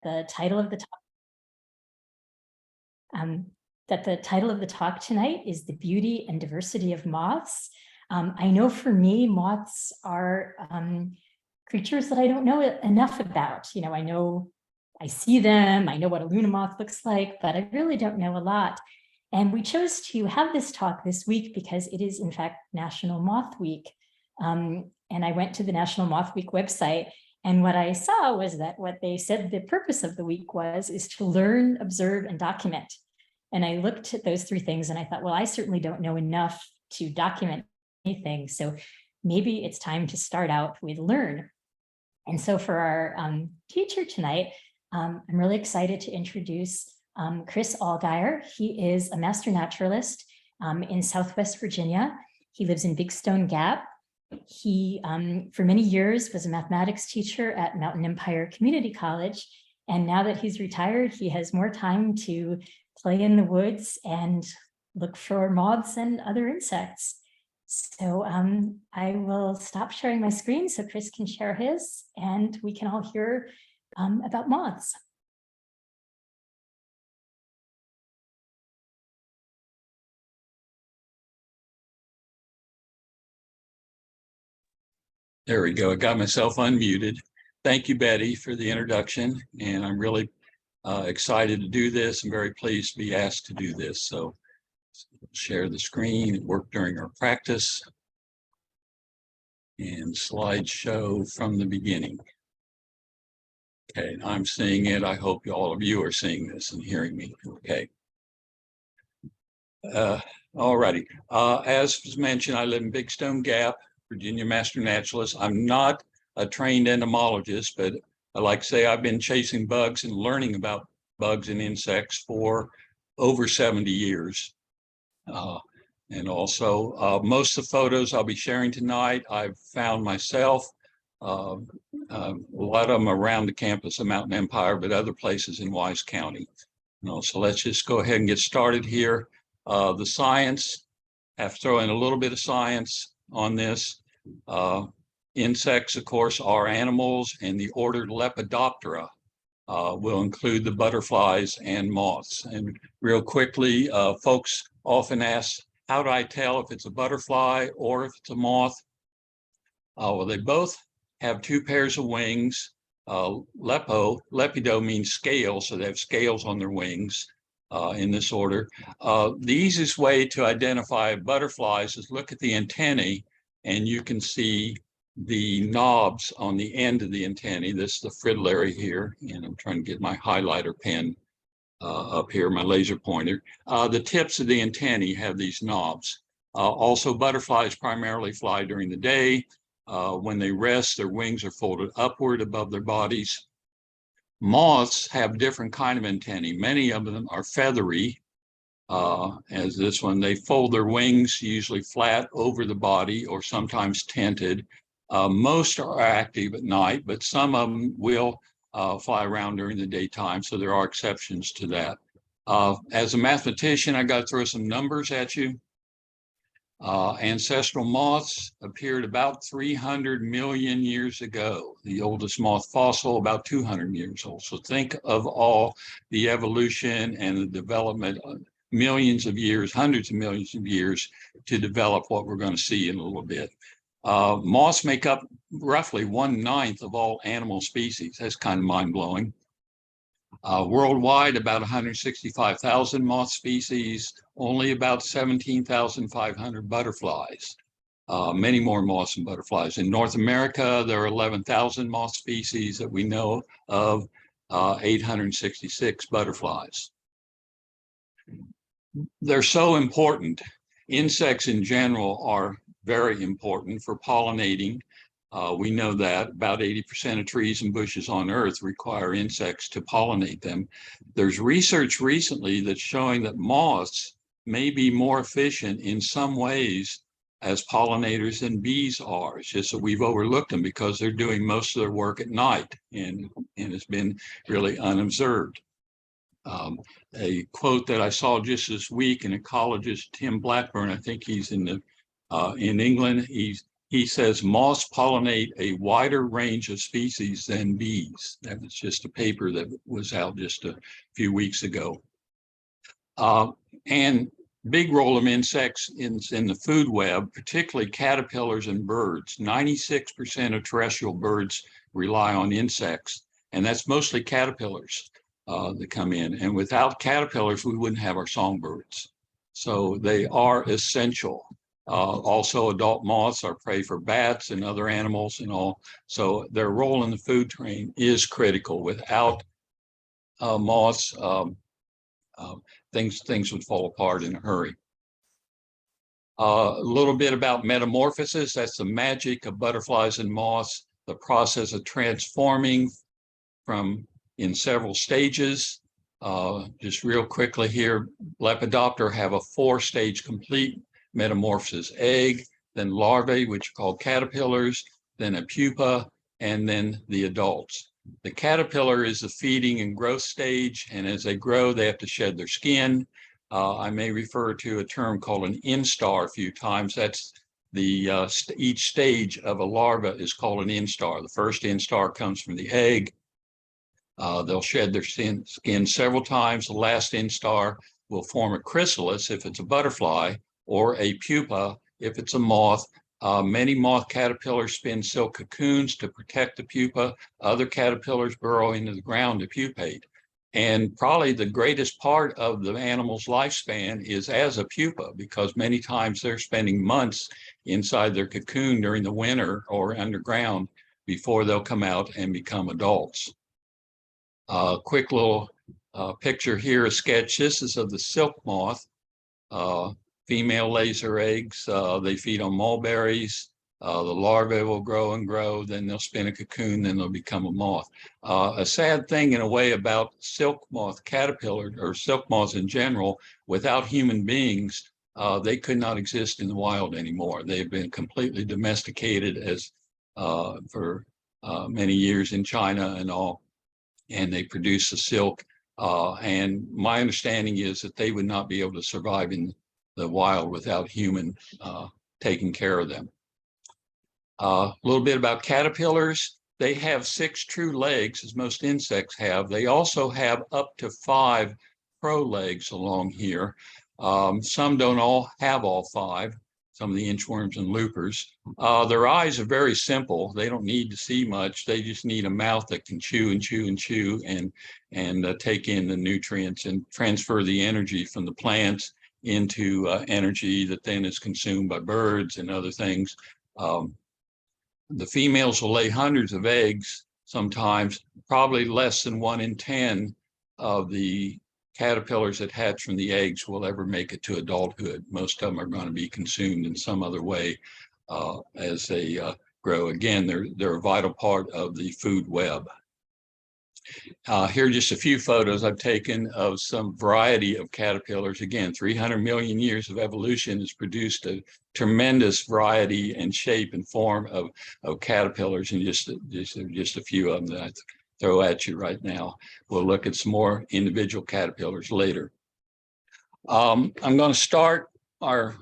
the title of the talk tonight is The Beauty and Diversity of Moths. I know for me, moths are creatures that I don't know enough about. You know, I see them, I know what a Luna moth looks like, but I really don't know a lot. And we chose to have this talk this week because it is in fact National Moth Week. And I went to the National Moth Week website, and what I saw was that what they said the purpose of the week is to learn, observe, and document. And I looked at those three things and I thought, well, I certainly don't know enough to document anything. So maybe it's time to start out with learn. And so for our teacher tonight, I'm really excited to introduce Chris Allgyer. He is a master naturalist in Southwest Virginia. He lives in Big Stone Gap. He, for many years, was a mathematics teacher at Mountain Empire Community College. And now that he's retired, he has more time to play in the woods and look for moths and other insects. So I will stop sharing my screen so Chris can share his, and we can all hear about moths. There we go. I got myself unmuted. Thank you, Betty, for the introduction. And I'm really excited to do this. I'm very pleased to be asked to do this. So share the screen. It worked during our practice. And slideshow from the beginning. Okay, I'm seeing it. I hope all of you are seeing this and hearing me. Okay. All righty. As was mentioned, I live in Big Stone Gap, Virginia Master Naturalist. I'm not a trained entomologist, but I like to say I've been chasing bugs and learning about bugs and insects for over 70 years. And also, most of the photos I'll be sharing tonight, I've found myself, a lot of them around the campus of Mountain Empire, but other places in Wise County. So let's just go ahead and get started here. The science, I have to throw in a little bit of science on this. Insects, of course, are animals, and the order Lepidoptera will include the butterflies and moths. And real quickly, folks often ask, how do I tell if it's a butterfly or if it's a moth? Well, they both have two pairs of wings. Lepido means scale, so they have scales on their wings in this order. The easiest way to identify butterflies is look at the antennae, and you can see the knobs on the end of the antennae. This is the fritillary here, and I'm trying to get my highlighter pen up here, my laser pointer. The tips of the antennae have these knobs. Also, butterflies primarily fly during the day. When they rest, their wings are folded upward above their bodies. Moths have different kind of antennae. Many of them are feathery, as this one. They fold their wings usually flat over the body or sometimes tinted. Most are active at night, but some of them will fly around during the daytime, so there are exceptions to that. As a mathematician, I got to throw some numbers at you. Ancestral moths appeared about 300 million years ago. The oldest moth fossil, about 200 years old. So think of all the evolution and the development, millions of years, hundreds of millions of years to develop what we're going to see in a little bit. Moths make up roughly 1/9 of all animal species. That's kind of mind-blowing. Worldwide, about 165,000 moth species, only about 17,500 butterflies. Many more moths and butterflies. In North America, there are 11,000 moth species that we know of, 866 butterflies. They're so important. Insects in general are very important for pollinating. We know that about 80% of trees and bushes on Earth require insects to pollinate them. There's research recently that's showing that moths may be more efficient in some ways as pollinators than bees are. It's just that we've overlooked them because they're doing most of their work at night, and it's been really unobserved. A quote that I saw just this week, an ecologist, Tim Blackburn, I think he's in England. he says moths pollinate a wider range of species than bees. That was just a paper that was out just a few weeks ago. And big role of insects in the food web, particularly caterpillars and birds. 96% of terrestrial birds rely on insects, and that's mostly caterpillars that come in. And without caterpillars, we wouldn't have our songbirds. So they are essential. Also, adult moths are prey for bats and other animals and all. So their role in the food chain is critical. Without moths, things would fall apart in a hurry. A little bit about metamorphosis. That's the magic of butterflies and moths, the process of transforming in several stages. Just real quickly here, Lepidoptera have a 4-stage complete metamorphosis: egg, then larvae, which are called caterpillars, then a pupa, and then the adults. The caterpillar is the feeding and growth stage, and as they grow, they have to shed their skin. I may refer to a term called an instar a few times. That's each stage of a larva is called an instar. The first instar comes from the egg. They'll shed their skin several times. The last instar will form a chrysalis if it's a butterfly, or a pupa if it's a moth. Many moth caterpillars spin silk cocoons to protect the pupa. Other caterpillars burrow into the ground to pupate. And probably the greatest part of the animal's lifespan is as a pupa, because many times they're spending months inside their cocoon during the winter or underground before they'll come out and become adults. Quick little picture here, a sketch. This is of the silk moth. Female lays her eggs. They feed on mulberries. The larvae will grow and grow, then they'll spin a cocoon, then they'll become a moth. A sad thing in a way about silk moth caterpillar, or silk moths in general, without human beings, they could not exist in the wild anymore. They've been completely domesticated as for many years in China and all, and they produce the silk. And my understanding is that they would not be able to survive in the wild without human taking care of them. A little bit about caterpillars. They have 6 true legs, as most insects have. They also have up to 5 pro legs along here. Some don't all have all 5, some of the inchworms and loopers. Their eyes are very simple. They don't need to see much. They just need a mouth that can chew and chew and chew and take in the nutrients and transfer the energy from the plants into energy that then is consumed by birds and other things. The females will lay hundreds of eggs sometimes. Probably less than 1 in 10 of the caterpillars that hatch from the eggs will ever make it to adulthood. Most of them are going to be consumed in some other way as they grow. Again, they're a vital part of the food web. Here are just a few photos I've taken of some variety of caterpillars. Again, 300 million years of evolution has produced a tremendous variety and shape and form of caterpillars, and just a few of them that I throw at you right now. We'll look at some more individual caterpillars later. I'm going to start our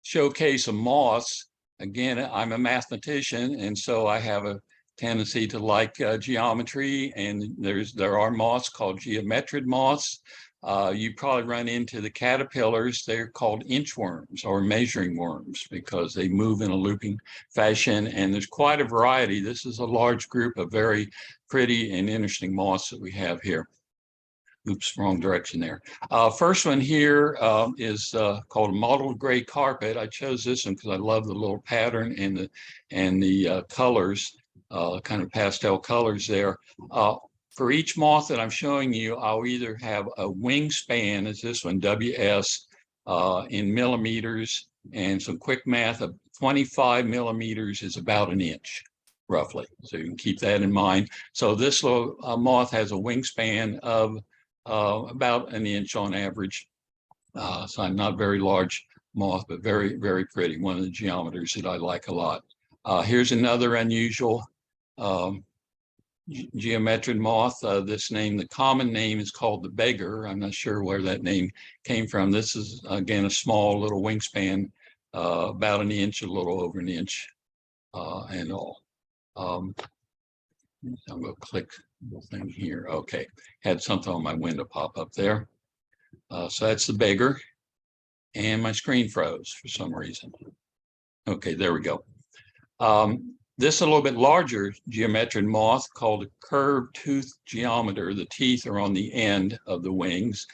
showcase of moths. Again, I'm a mathematician, and so I have a tendency to like geometry, and there are moths called geometrid moths. You probably run into the caterpillars. They're called inchworms or measuring worms because they move in a looping fashion, and there's quite a variety. This is a large group of very pretty and interesting moths that we have here. Oops, wrong direction there. First one here is called mottled gray carpet. I chose this one because I love the little pattern and the colors, kind of pastel colors there. For each moth that I'm showing you, I'll either have a wingspan, as this one, WS, in millimeters, and some quick math of 25 millimeters is about an inch, roughly. So you can keep that in mind. So this little moth has a wingspan of about an inch on average. So I'm not very large moth, but very, very pretty. One of the geometers that I like a lot. Here's another unusual geometrid moth. This name, the common name is called the beggar. I'm not sure where that name came from. This is, again, a small little wingspan about an inch, a little over an inch, and all. I'm going to click the thing here. Okay, had something on my window pop up there. So that's the beggar, and my screen froze for some reason. Okay, there we go. This is a little bit larger geometric moth called a curved tooth geometer. The teeth are on the end of the wings.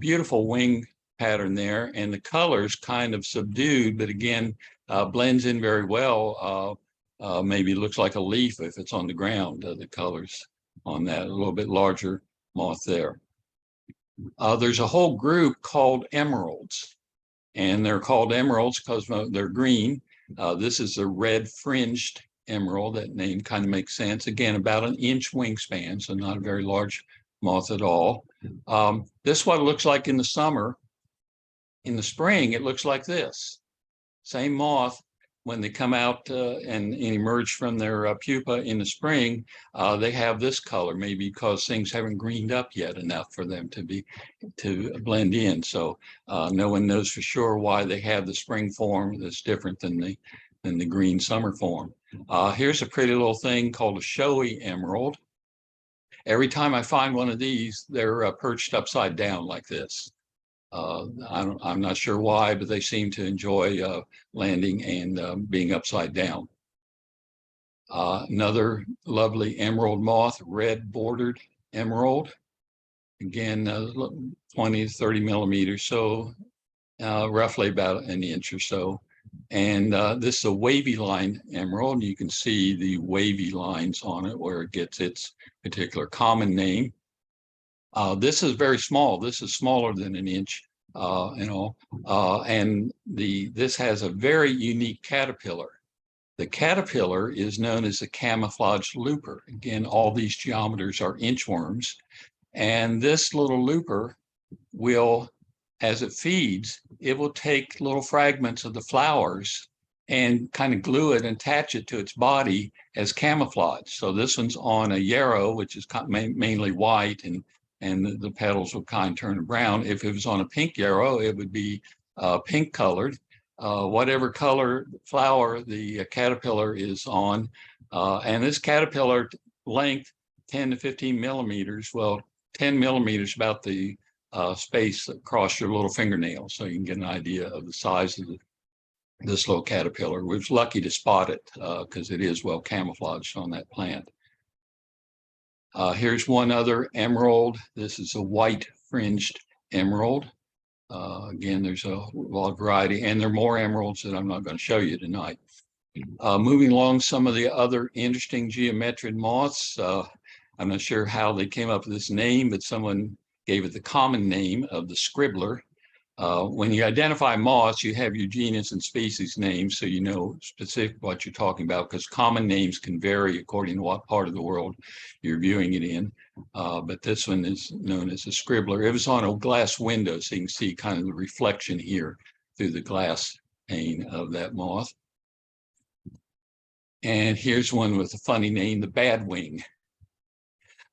Beautiful wing pattern there, and the color's kind of subdued, but again, blends in very well. Maybe looks like a leaf if it's on the ground, the colors on that. A little bit larger moth there. There's a whole group called emeralds, and they're called emeralds because they're green. This is a red fringed emerald. That name kind of makes sense. Again, about an inch wingspan, so not a very large moth at all. This is what it looks like in the summer. In the spring, it looks like this. Same moth, when they come out and emerge from their pupa in the spring, they have this color, maybe because things haven't greened up yet enough for them to blend in. So no one knows for sure why they have the spring form that's different than the green summer form. Here's a pretty little thing called a showy emerald. Every time I find one of these, they're perched upside down like this. I'm not sure why, but they seem to enjoy landing and being upside down. Another lovely emerald moth, red bordered emerald. Again, 20 to 30 millimeters, so roughly about an inch or so. And this is a wavy line emerald. You can see the wavy lines on it where it gets its particular common name. This is very small. This is smaller than an inch, and this has a very unique caterpillar. The caterpillar is known as the camouflage looper. Again, all these geometers are inchworms, and this little looper will, as it feeds, it will take little fragments of the flowers and kind of glue it and attach it to its body as camouflage. So this one's on a yarrow, which is mainly white, and the petals would kind of turn brown. If it was on a pink yarrow, it would be pink colored. Whatever color flower the caterpillar is on. And this caterpillar length, 10 to 15 millimeters. Well, 10 millimeters, about the space across your little fingernail. So you can get an idea of the size of this little caterpillar. We was lucky to spot it because it is well camouflaged on that plant. Here's one other emerald. This is a white fringed emerald. Again, there's a lot of variety, and there are more emeralds that I'm not going to show you tonight. Moving along, some of the other interesting geometric moths. I'm not sure how they came up with this name, but someone gave it the common name of the scribbler. When you identify moths, you have your genus and species names, so you know specific what you're talking about, because common names can vary according to what part of the world you're viewing it in. But this one is known as a scribbler. It was on a glass window, so you can see kind of the reflection here through the glass pane of that moth. And here's one with a funny name, the badwing.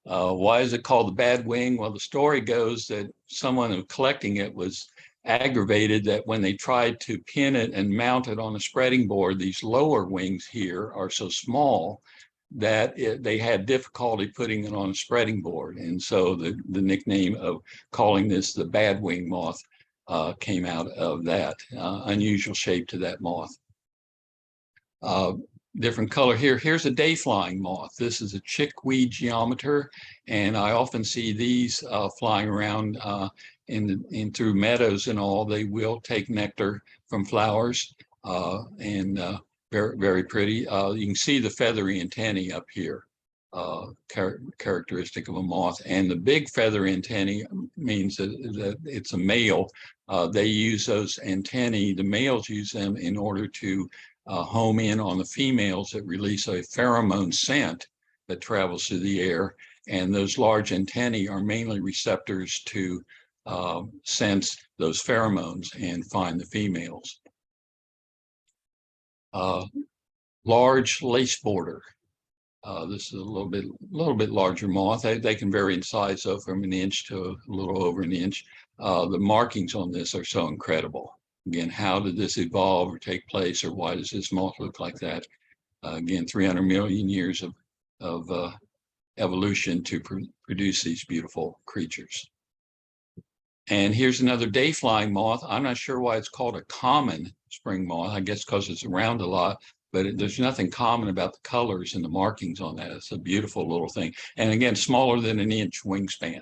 Why is it called the badwing? Well, the story goes that someone who was collecting it was aggravated that when they tried to pin it and mount it on a spreading board, these lower wings here are so small that they had difficulty putting it on a spreading board. And so the nickname of calling this the badwing moth came out of that unusual shape to that moth. Different color here. Here's a day-flying moth. This is a chickweed geometer, and I often see these flying around in through meadows and all. They will take nectar from flowers, and very, very pretty. You can see the feathery antennae up here, characteristic of a moth. And the big feathery antennae means that it's a male. They use those antennae, the males use them in order to home in on the females that release a pheromone scent that travels through the air. And those large antennae are mainly receptors to sense those pheromones and find the females. Large lace border. This is a little bit larger moth. They can vary in size, so from an inch to a little over an inch. The markings on this are so incredible. Again, how did this evolve or take place, or why does this moth look like that? Again, 300 million years of evolution to produce these beautiful creatures. And here's another day-flying moth. I'm not sure why it's called a common spring moth. I guess because it's around a lot, but there's nothing common about the colors and the markings on that. It's a beautiful little thing. And again, smaller than an inch wingspan.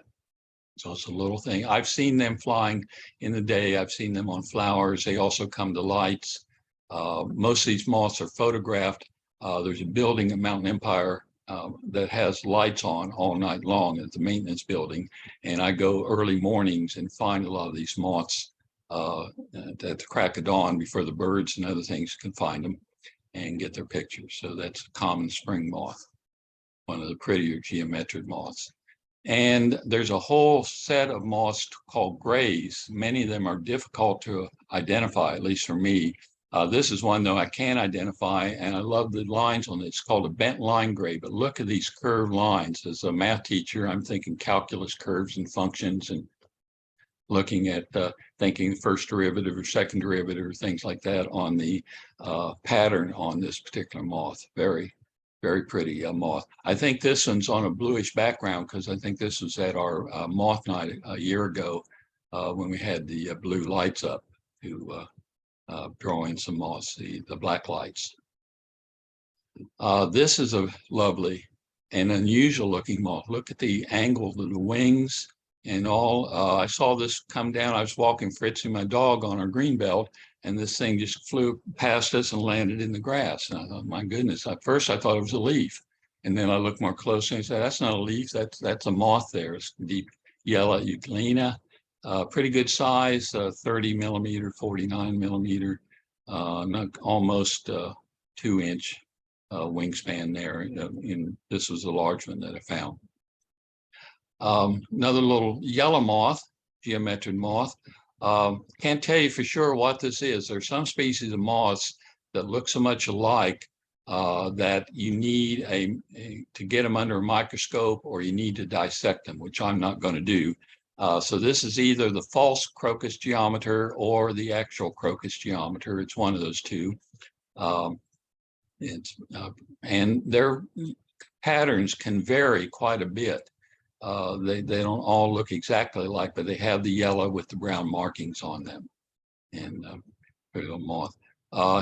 So it's a little thing. I've seen them flying in the day. I've seen them on flowers. They also come to lights. Most of these moths are photographed. There's a building at Mountain Empire that has lights on all night long at the maintenance building. And I go early mornings and find a lot of these moths at the crack of dawn before the birds and other things can find them and get their pictures. So that's a common spring moth, one of the prettier geometric moths. And there's a whole set of moths called grays. Many of them are difficult to identify, at least for me. This is one, though, I can identify, and I love the lines on it. It's called a bent line gray, but look at these curved lines. As a math teacher, I'm thinking calculus curves and functions and looking at thinking first derivative or second derivative or things like that on the pattern on this particular moth. Very, very pretty moth. I think this one's on a bluish background because I think this was at our moth night a year ago when we had the blue lights up to draw in some moths, the black lights. This is a lovely and unusual looking moth. Look at the angle of the wings and all. I saw this come down. I was walking Fritzi, my dog, on our green belt, and this thing just flew past us and landed in the grass. And I thought, my goodness, at first I thought it was a leaf. And then I looked more closely and said, that's not a leaf, that's a moth there. It's deep yellow euglena, pretty good size, 30 millimeter, 49 millimeter, almost 2-inch wingspan there. This was a large one that I found. Another little yellow moth, geometric moth. Can't tell you for sure what this is. There's some species of moths that look so much alike that you need to get them under a microscope, or you need to dissect them, which I'm not going to do. So this is either the false crocus geometer or the actual crocus geometer. It's one of those two. And their patterns can vary quite a bit. They don't all look exactly alike, but they have the yellow with the brown markings on them. And pretty little moth.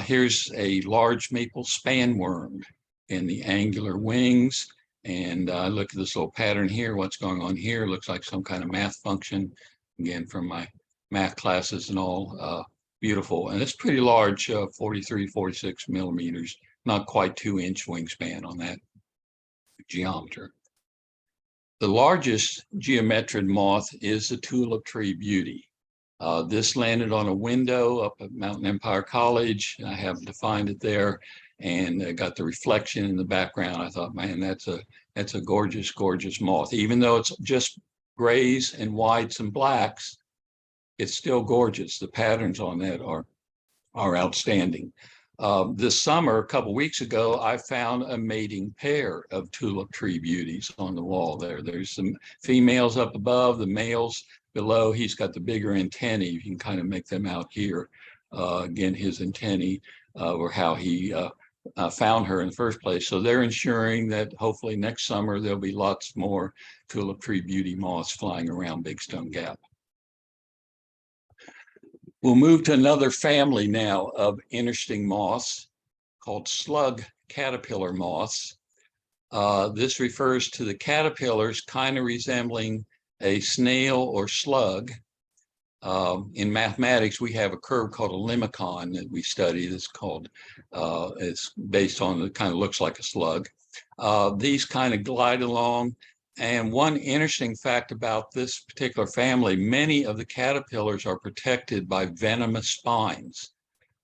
Here's a large maple spanworm in the angular wings. And look at this little pattern here. What's going on here looks like some kind of math function. Again, from my math classes and all. Beautiful. And it's pretty large, 43, 46 millimeters. Not quite 2-inch wingspan on that geometer. The largest geometric moth is the tulip tree beauty. This landed on a window up at Mountain Empire College. I happened to find it there, and got the reflection in the background. I thought, man, that's a gorgeous, gorgeous moth. Even though it's just grays and whites and blacks, it's still gorgeous. The patterns on that are outstanding. This summer, a couple weeks ago, I found a mating pair of tulip tree beauties on the wall there. There's some females up above, the males below. He's got the bigger antennae. You can kind of make them out here. Again, his antennae were how he found her in the first place. So they're ensuring that hopefully next summer there'll be lots more tulip tree beauty moths flying around Big Stone Gap. We'll move to another family now of interesting moths called slug caterpillar moths. This refers to the caterpillars kind of resembling a snail or slug. In mathematics, we have a curve called a limicon that we study. That's called, it's based on, it kind of looks like a slug. These kind of glide along. And one interesting fact about this particular family, many of the caterpillars are protected by venomous spines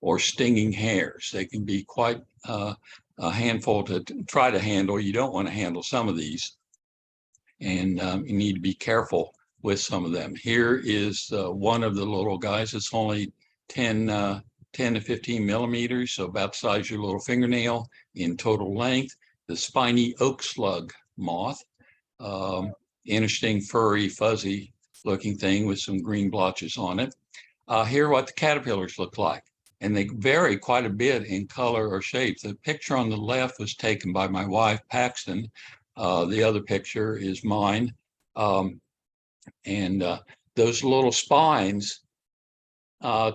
or stinging hairs. They can be quite a handful to try to handle. You don't want to handle some of these, and you need to be careful with some of them. Here is one of the little guys. It's only 10 to 15 millimeters, so about the size of your little fingernail in total length. The spiny oak slug moth. Interesting, furry, fuzzy looking thing with some green blotches on it. Here are what the caterpillars look like. And they vary quite a bit in color or shape. The picture on the left was taken by my wife, Paxton. The other picture is mine. And those little spines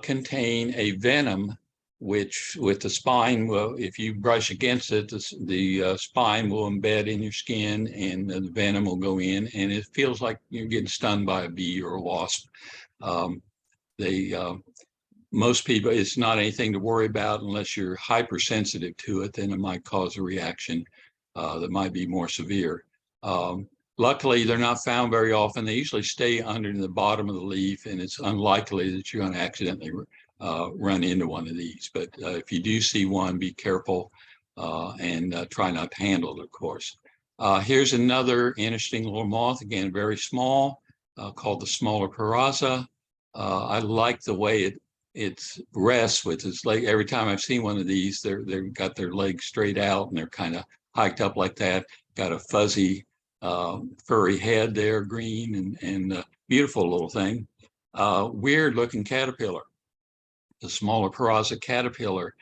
contain a venom, which with the spine, well, if you brush against it, the spine will embed in your skin and the venom will go in, and it feels like you're getting stung by a bee or a wasp. Most people, it's not anything to worry about unless you're hypersensitive to it, then it might cause a reaction that might be more severe. Luckily, they're not found very often. They usually stay under the bottom of the leaf, and it's unlikely that you're going to accidentally run into one of these. But if you do see one, be careful and try not to handle it, of course. Here's another interesting little moth, again, very small, called the smaller peraza. I like the way it rests with its leg. Every time I've seen one of these, they've got their legs straight out and they're kind of hiked up like that. Got a fuzzy, furry head there, green and beautiful little thing. Weird looking caterpillar. The smaller peraza caterpillar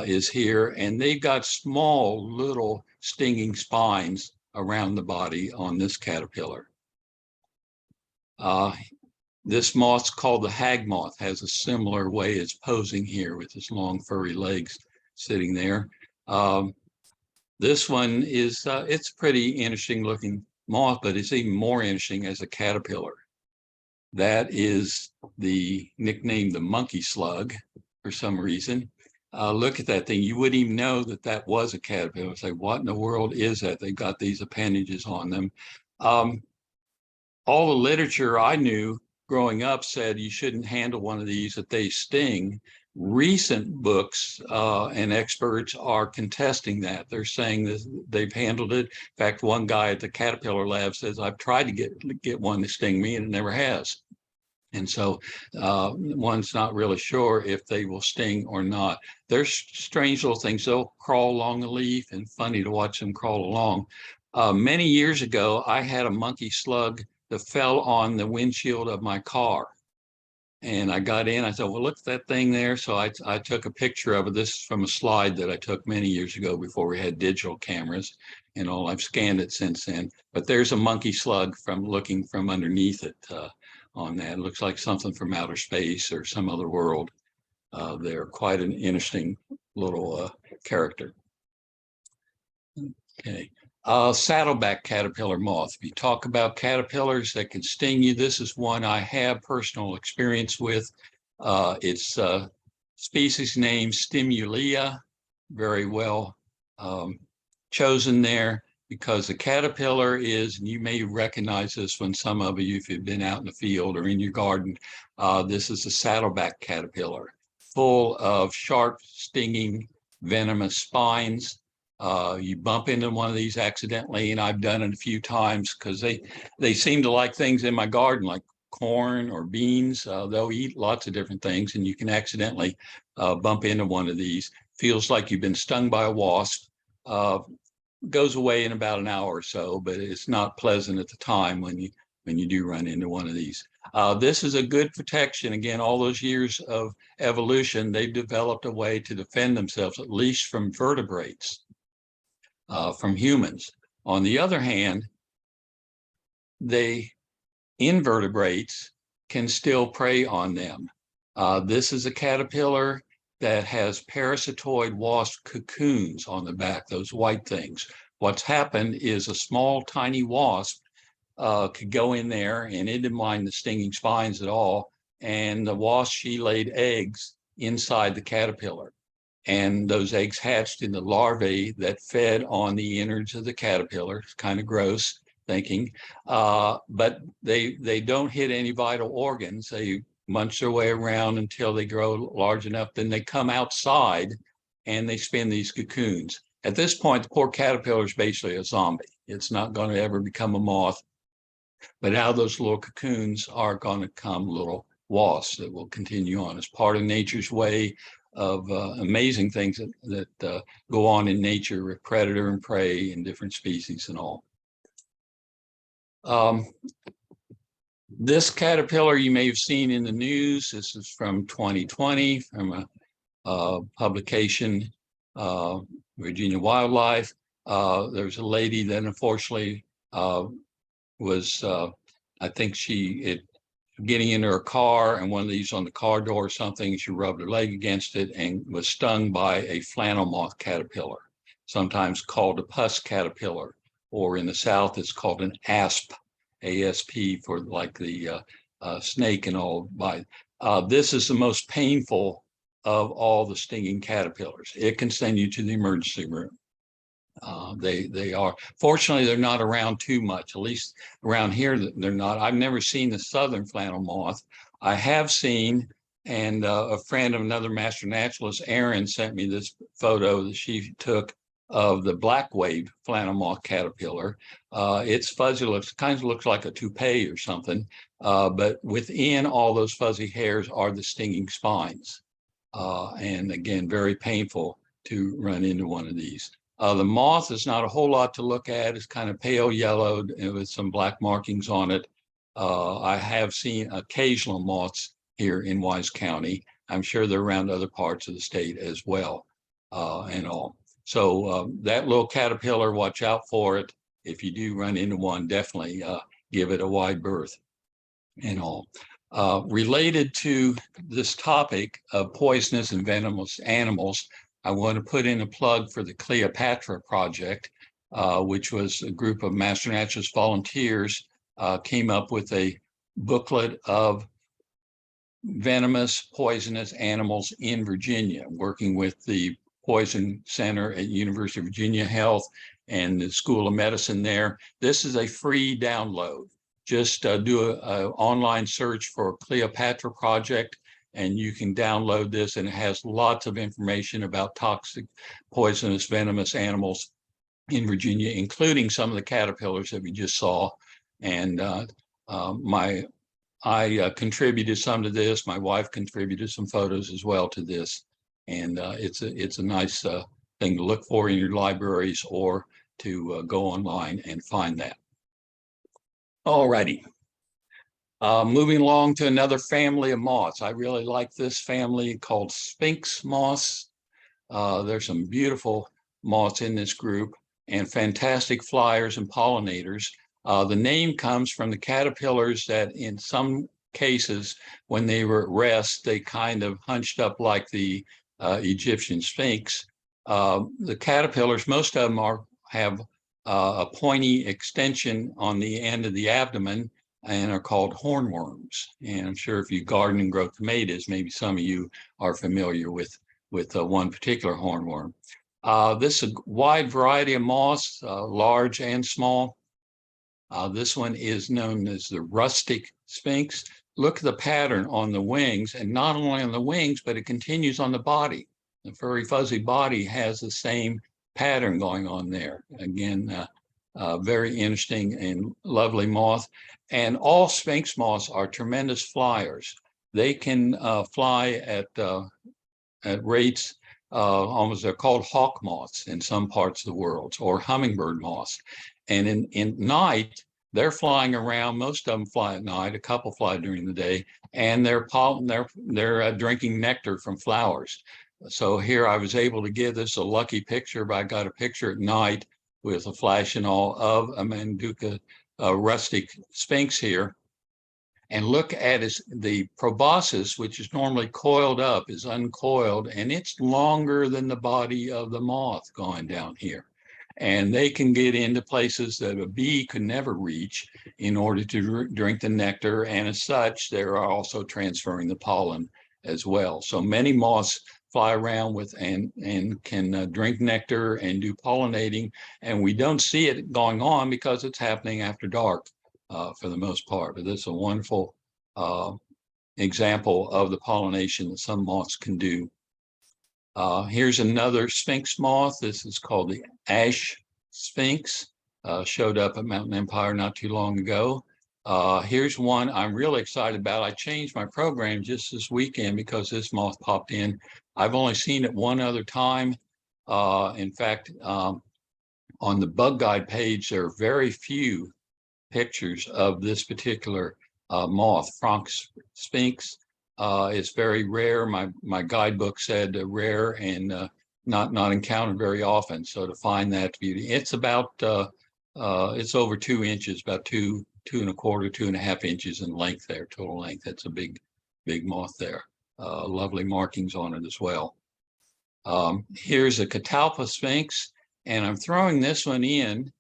is here, and they've got small little stinging spines around the body on this caterpillar. This moth's called the hag moth, has a similar way it's posing here with its long furry legs sitting there. This one is, it's pretty interesting looking moth, but it's even more interesting as a caterpillar. That is the nickname, the monkey slug, for some reason. Look at that thing. You wouldn't even know that that was a caterpillar. It's like, what in the world is that? They've got these appendages on them. All the literature I knew growing up said you shouldn't handle one of these, that they sting. Recent books and experts are contesting that. They're saying that they've handled it. In fact, one guy at the caterpillar lab says, I've tried to get one to sting me and it never has. And so one's not really sure if they will sting or not. They're strange little things. They'll crawl along the leaf, and funny to watch them crawl along. Many years ago, I had a monkey slug that fell on the windshield of my car. And I got in, I thought, well, look at that thing there. So I took a picture of it. This is from a slide that I took many years ago before we had digital cameras and all. I've scanned it since then. But there's a monkey slug from looking from underneath it on that. It looks like something from outer space or some other world. They're quite an interesting little character. Okay. Saddleback caterpillar moth. If you talk about caterpillars that can sting you, this is one I have personal experience with. It's species name Stimulia, very well chosen there, because the caterpillar is, and you may recognize this when some of you, if you've been out in the field or in your garden, this is a saddleback caterpillar, full of sharp, stinging, venomous spines. You bump into one of these accidentally, and I've done it a few times because they seem to like things in my garden, like corn or beans. They'll eat lots of different things, and you can accidentally bump into one of these. Feels like you've been stung by a wasp. Goes away in about an hour or so, but it's not pleasant at the time when you do run into one of these. This is a good protection. Again, all those years of evolution, they've developed a way to defend themselves, at least from vertebrates. From humans. On the other hand, invertebrates can still prey on them. This is a caterpillar that has parasitoid wasp cocoons on the back, those white things. What's happened is a small, tiny wasp could go in there, and it didn't mind the stinging spines at all. And the wasp, she laid eggs inside the caterpillar. And those eggs hatched into larvae that fed on the innards of the caterpillar. It's kind of gross thinking, but they don't hit any vital organs. They munch their way around until they grow large enough. Then they come outside and they spin these cocoons. At this point, the poor caterpillar is basically a zombie. It's not going to ever become a moth, but out of those little cocoons are going to come little wasps that will continue on as part of nature's way of amazing things that go on in nature with predator and prey and different species and all. This caterpillar you may have seen in the news. This is from 2020 from a publication, Virginia Wildlife. There's a lady that unfortunately was, I think getting into her car, and one of these on the car door or something, she rubbed her leg against it and was stung by a flannel moth caterpillar, sometimes called a pus caterpillar, or in the South, it's called an asp, ASP, for like the snake and all bite. This is the most painful of all the stinging caterpillars. It can send you to the emergency room. They are, fortunately, they're not around too much, at least around here, they're not. I've never seen the southern flannel moth. I have seen, and a friend of another master naturalist, Erin, sent me this photo that she took of the black wave flannel moth caterpillar. It's fuzzy, kind of looks like a toupee or something, but within all those fuzzy hairs are the stinging spines. And again, very painful to run into one of these. The moth is not a whole lot to look at. It's kind of pale yellowed with some black markings on it. I have seen occasional moths here in Wise County. I'm sure they're around other parts of the state as well, and all. So that little caterpillar, watch out for it. If you do run into one, definitely give it a wide berth and all. Related to this topic of poisonous and venomous animals, I want to put in a plug for the Cleopatra project, which was a group of master naturalist volunteers came up with a booklet of venomous, poisonous animals in Virginia, working with the Poison Center at University of Virginia Health and the School of Medicine there. This is a free download. Just do an online search for Cleopatra Project, and you can download this, and it has lots of information about toxic, poisonous, venomous animals in Virginia, including some of the caterpillars that we just saw. And I contributed some to this. My wife contributed some photos as well to this. And it's a nice thing to look for in your libraries, or to go online and find that. All righty. Moving along to another family of moths. I really like this family called Sphinx moths. There's some beautiful moths in this group and fantastic flyers and pollinators. The name comes from the caterpillars that in some cases, when they were at rest, they kind of hunched up like the Egyptian Sphinx. The caterpillars, most of them have a pointy extension on the end of the abdomen and are called hornworms. And I'm sure if you garden and grow tomatoes, maybe some of you are familiar with one particular hornworm. This is a wide variety of moths, large and small. This one is known as the rustic sphinx. Look at the pattern on the wings, and not only on the wings, but it continues on the body. The furry, fuzzy body has the same pattern going on there. Again, very interesting and lovely moth. And all sphinx moths are tremendous flyers. They can fly at rates almost, they're called hawk moths in some parts of the world, or hummingbird moths. And in night, they're flying around. Most of them fly at night. A couple fly during the day, and they're drinking nectar from flowers. So here I was able to give this a lucky picture, but I got a picture at night with a flash and all of a Manduca rustic sphinx here. And look at the proboscis, which is normally coiled up, is uncoiled, and it's longer than the body of the moth going down here. And they can get into places that a bee could never reach in order to drink the nectar. And as such, they're also transferring the pollen as well. So many moths fly around with and can drink nectar and do pollinating. And we don't see it going on because it's happening after dark for the most part. But this is a wonderful example of the pollination that some moths can do. Here's another sphinx moth. This is called the ash sphinx. Showed up at Mountain Empire not too long ago. Here's one I'm really excited about. I changed my program just this weekend because this moth popped in. I've only seen it one other time. In fact, on the bug guide page, there are very few pictures of this particular moth, Sphinx. It's very rare. My guidebook said rare and not encountered very often. So to find that beauty, it's about it's over 2 inches, about two and a quarter, 2.5 inches in length there, total length. That's a big moth there. Lovely markings on it as well. Here's a catalpa sphinx, and I'm throwing this one in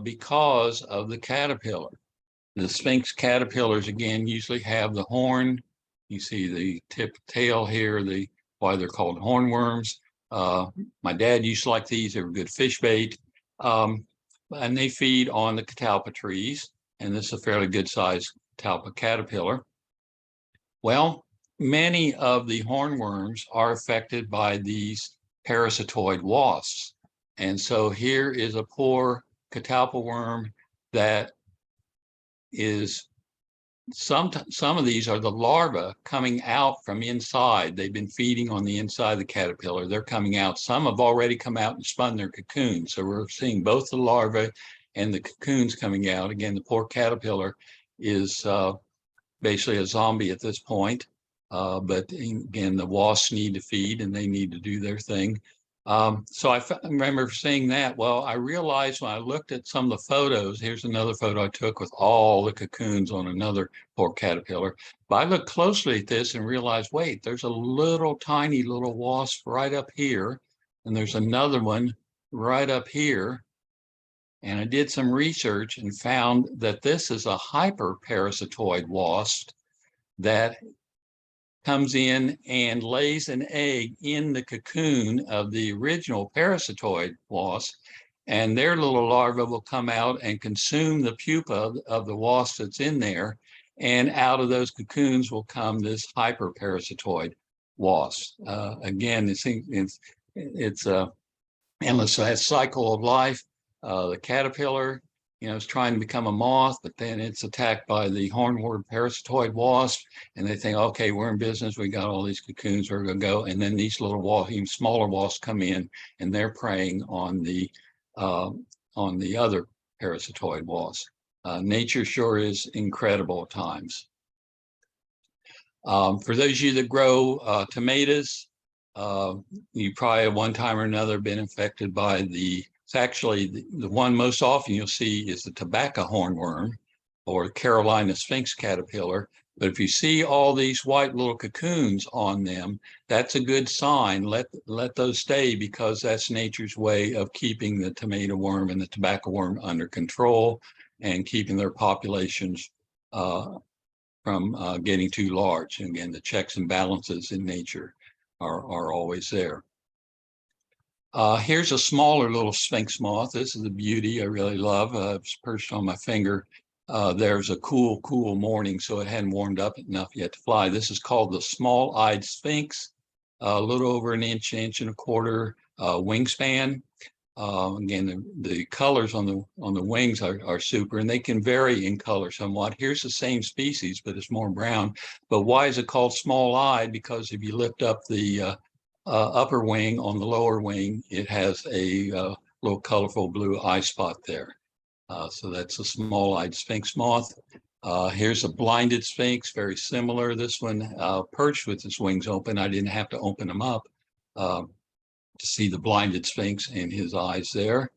because of the caterpillar. The sphinx caterpillars, again, usually have the horn. You see the tip tail here, why they're called hornworms. My dad used to like these. They were good fish bait. And they feed on the catalpa trees. And this is a fairly good sized catalpa caterpillar. Well, many of the hornworms are affected by these parasitoid wasps. And so here is a poor catalpa worm that is, some of these are the larvae coming out from inside. They've been feeding on the inside of the caterpillar. They're coming out. Some have already come out and spun their cocoons. So we're seeing both the larvae and the cocoons coming out. Again, the poor caterpillar is basically a zombie at this point. But again, the wasps need to feed and they need to do their thing. So I remember seeing that. Well, I realized when I looked at some of the photos, here's another photo I took with all the cocoons on another poor caterpillar. But I looked closely at this and realized, wait, there's a tiny little wasp right up here. And there's another one right up here. And I did some research and found that this is a hyperparasitoid wasp that comes in and lays an egg in the cocoon of the original parasitoid wasp, and their little larvae will come out and consume the pupa of the wasp that's in there, and out of those cocoons will come this hyperparasitoid wasp. Again, it's a endless cycle of life. The caterpillar, is trying to become a moth, but then it's attacked by the hornwort parasitoid wasp, and they think, okay, we're in business. We got all these cocoons, we're going to go. And then these little wasps, even smaller wasps, come in, and they're preying on the other parasitoid wasp. Nature sure is incredible at times. For those of you that grow tomatoes, you probably at one time or another been infected by it's actually the one most often you'll see is the tobacco hornworm or Carolina Sphinx caterpillar. But if you see all these white little cocoons on them, that's a good sign. Let those stay, because that's nature's way of keeping the tomato worm and the tobacco worm under control and keeping their populations from getting too large. And again, the checks and balances in nature are always there. Here's a smaller little sphinx moth. This is a beauty I really love. It's perched on my finger. There's a cool morning, so it hadn't warmed up enough yet to fly. This is called the small-eyed sphinx, a little over an inch and a quarter wingspan. Again, the colors on the wings are super, and they can vary in color somewhat. Here's the same species, but it's more brown. But why is it called small-eyed? Because if you lift up the upper wing on the lower wing, it has a little colorful blue eye spot there. So that's a small-eyed sphinx moth. Here's a blinded sphinx, very similar. This one perched with its wings open. I didn't have to open them up to see the blinded sphinx and his eyes there.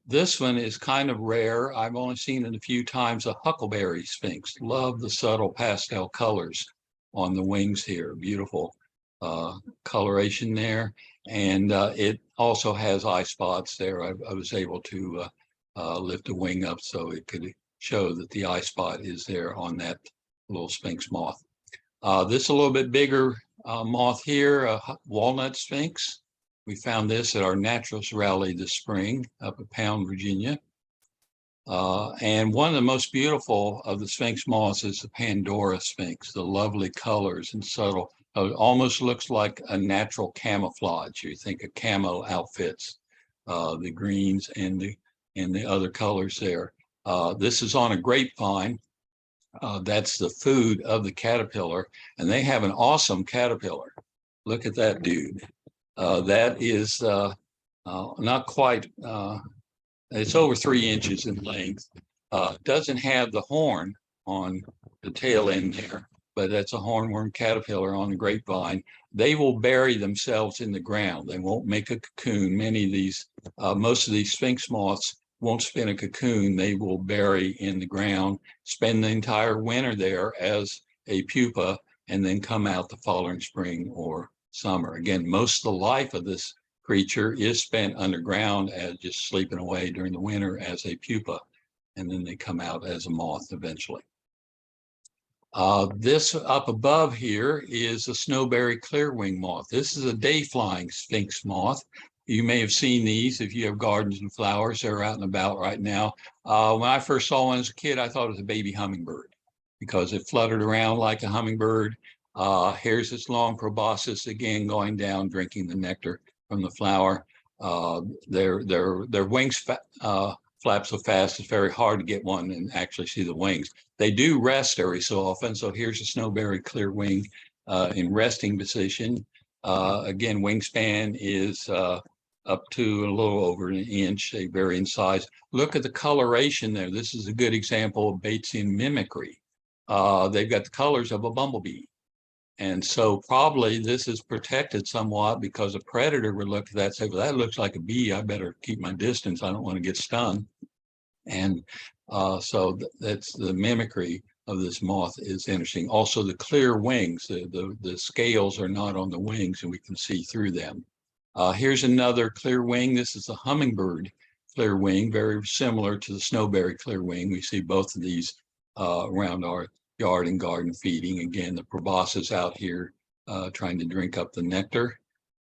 This one is kind of rare. I've only seen it a few times, a huckleberry sphinx. Love the subtle pastel colors on the wings here. Beautiful coloration there, and it also has eye spots there. I was able to lift the wing up so it could show that the eye spot is there on that little sphinx moth. This is a little bit bigger moth here, a walnut sphinx. We found this at our naturalist rally this spring up at Pound, Virginia. And one of the most beautiful of the sphinx moths is the Pandora sphinx, the lovely colors and subtle. It almost looks like a natural camouflage. You think of camo outfits, the greens and the other colors there. This is on a grapevine. That's the food of the caterpillar, and they have an awesome caterpillar. Look at that dude. That is not quite, it's over 3 inches in length. Doesn't have the horn on the tail end there, but that's a hornworm caterpillar on the grapevine. They will bury themselves in the ground. They won't make a cocoon. Many of these, most of these Sphinx moths won't spin a cocoon. They will bury in the ground, spend the entire winter there as a pupa, and then come out the following spring or summer. Again, most of the life of this creature is spent underground as just sleeping away during the winter as a pupa, and then they come out as a moth eventually. This up above here is a snowberry clearwing moth. This is a day-flying Sphinx moth. You may have seen these if you have gardens and flowers. They're out and about right now. When I first saw one as a kid, I thought it was a baby hummingbird because it fluttered around like a hummingbird. Here's its long proboscis, again, going down, drinking the nectar from the flower. Their wings flap so fast, it's very hard to get one and actually see the wings. They do rest every so often. So here's a snowberry clearwing in resting position. Again, wingspan is up to a little over an inch. They vary in size. Look at the coloration there. This is a good example of Batesian mimicry. They've got the colors of a bumblebee. And so probably this is protected somewhat because a predator would look at that and say, well, that looks like a bee. I better keep my distance. I don't want to get stung. And so that's the mimicry of this moth is interesting. Also, the clear wings, the scales are not on the wings and we can see through them. Here's another clear wing. This is a hummingbird clear wing, very similar to the snowberry clear wing. We see both of these around our yard and garden feeding. Again, the proboscis out here trying to drink up the nectar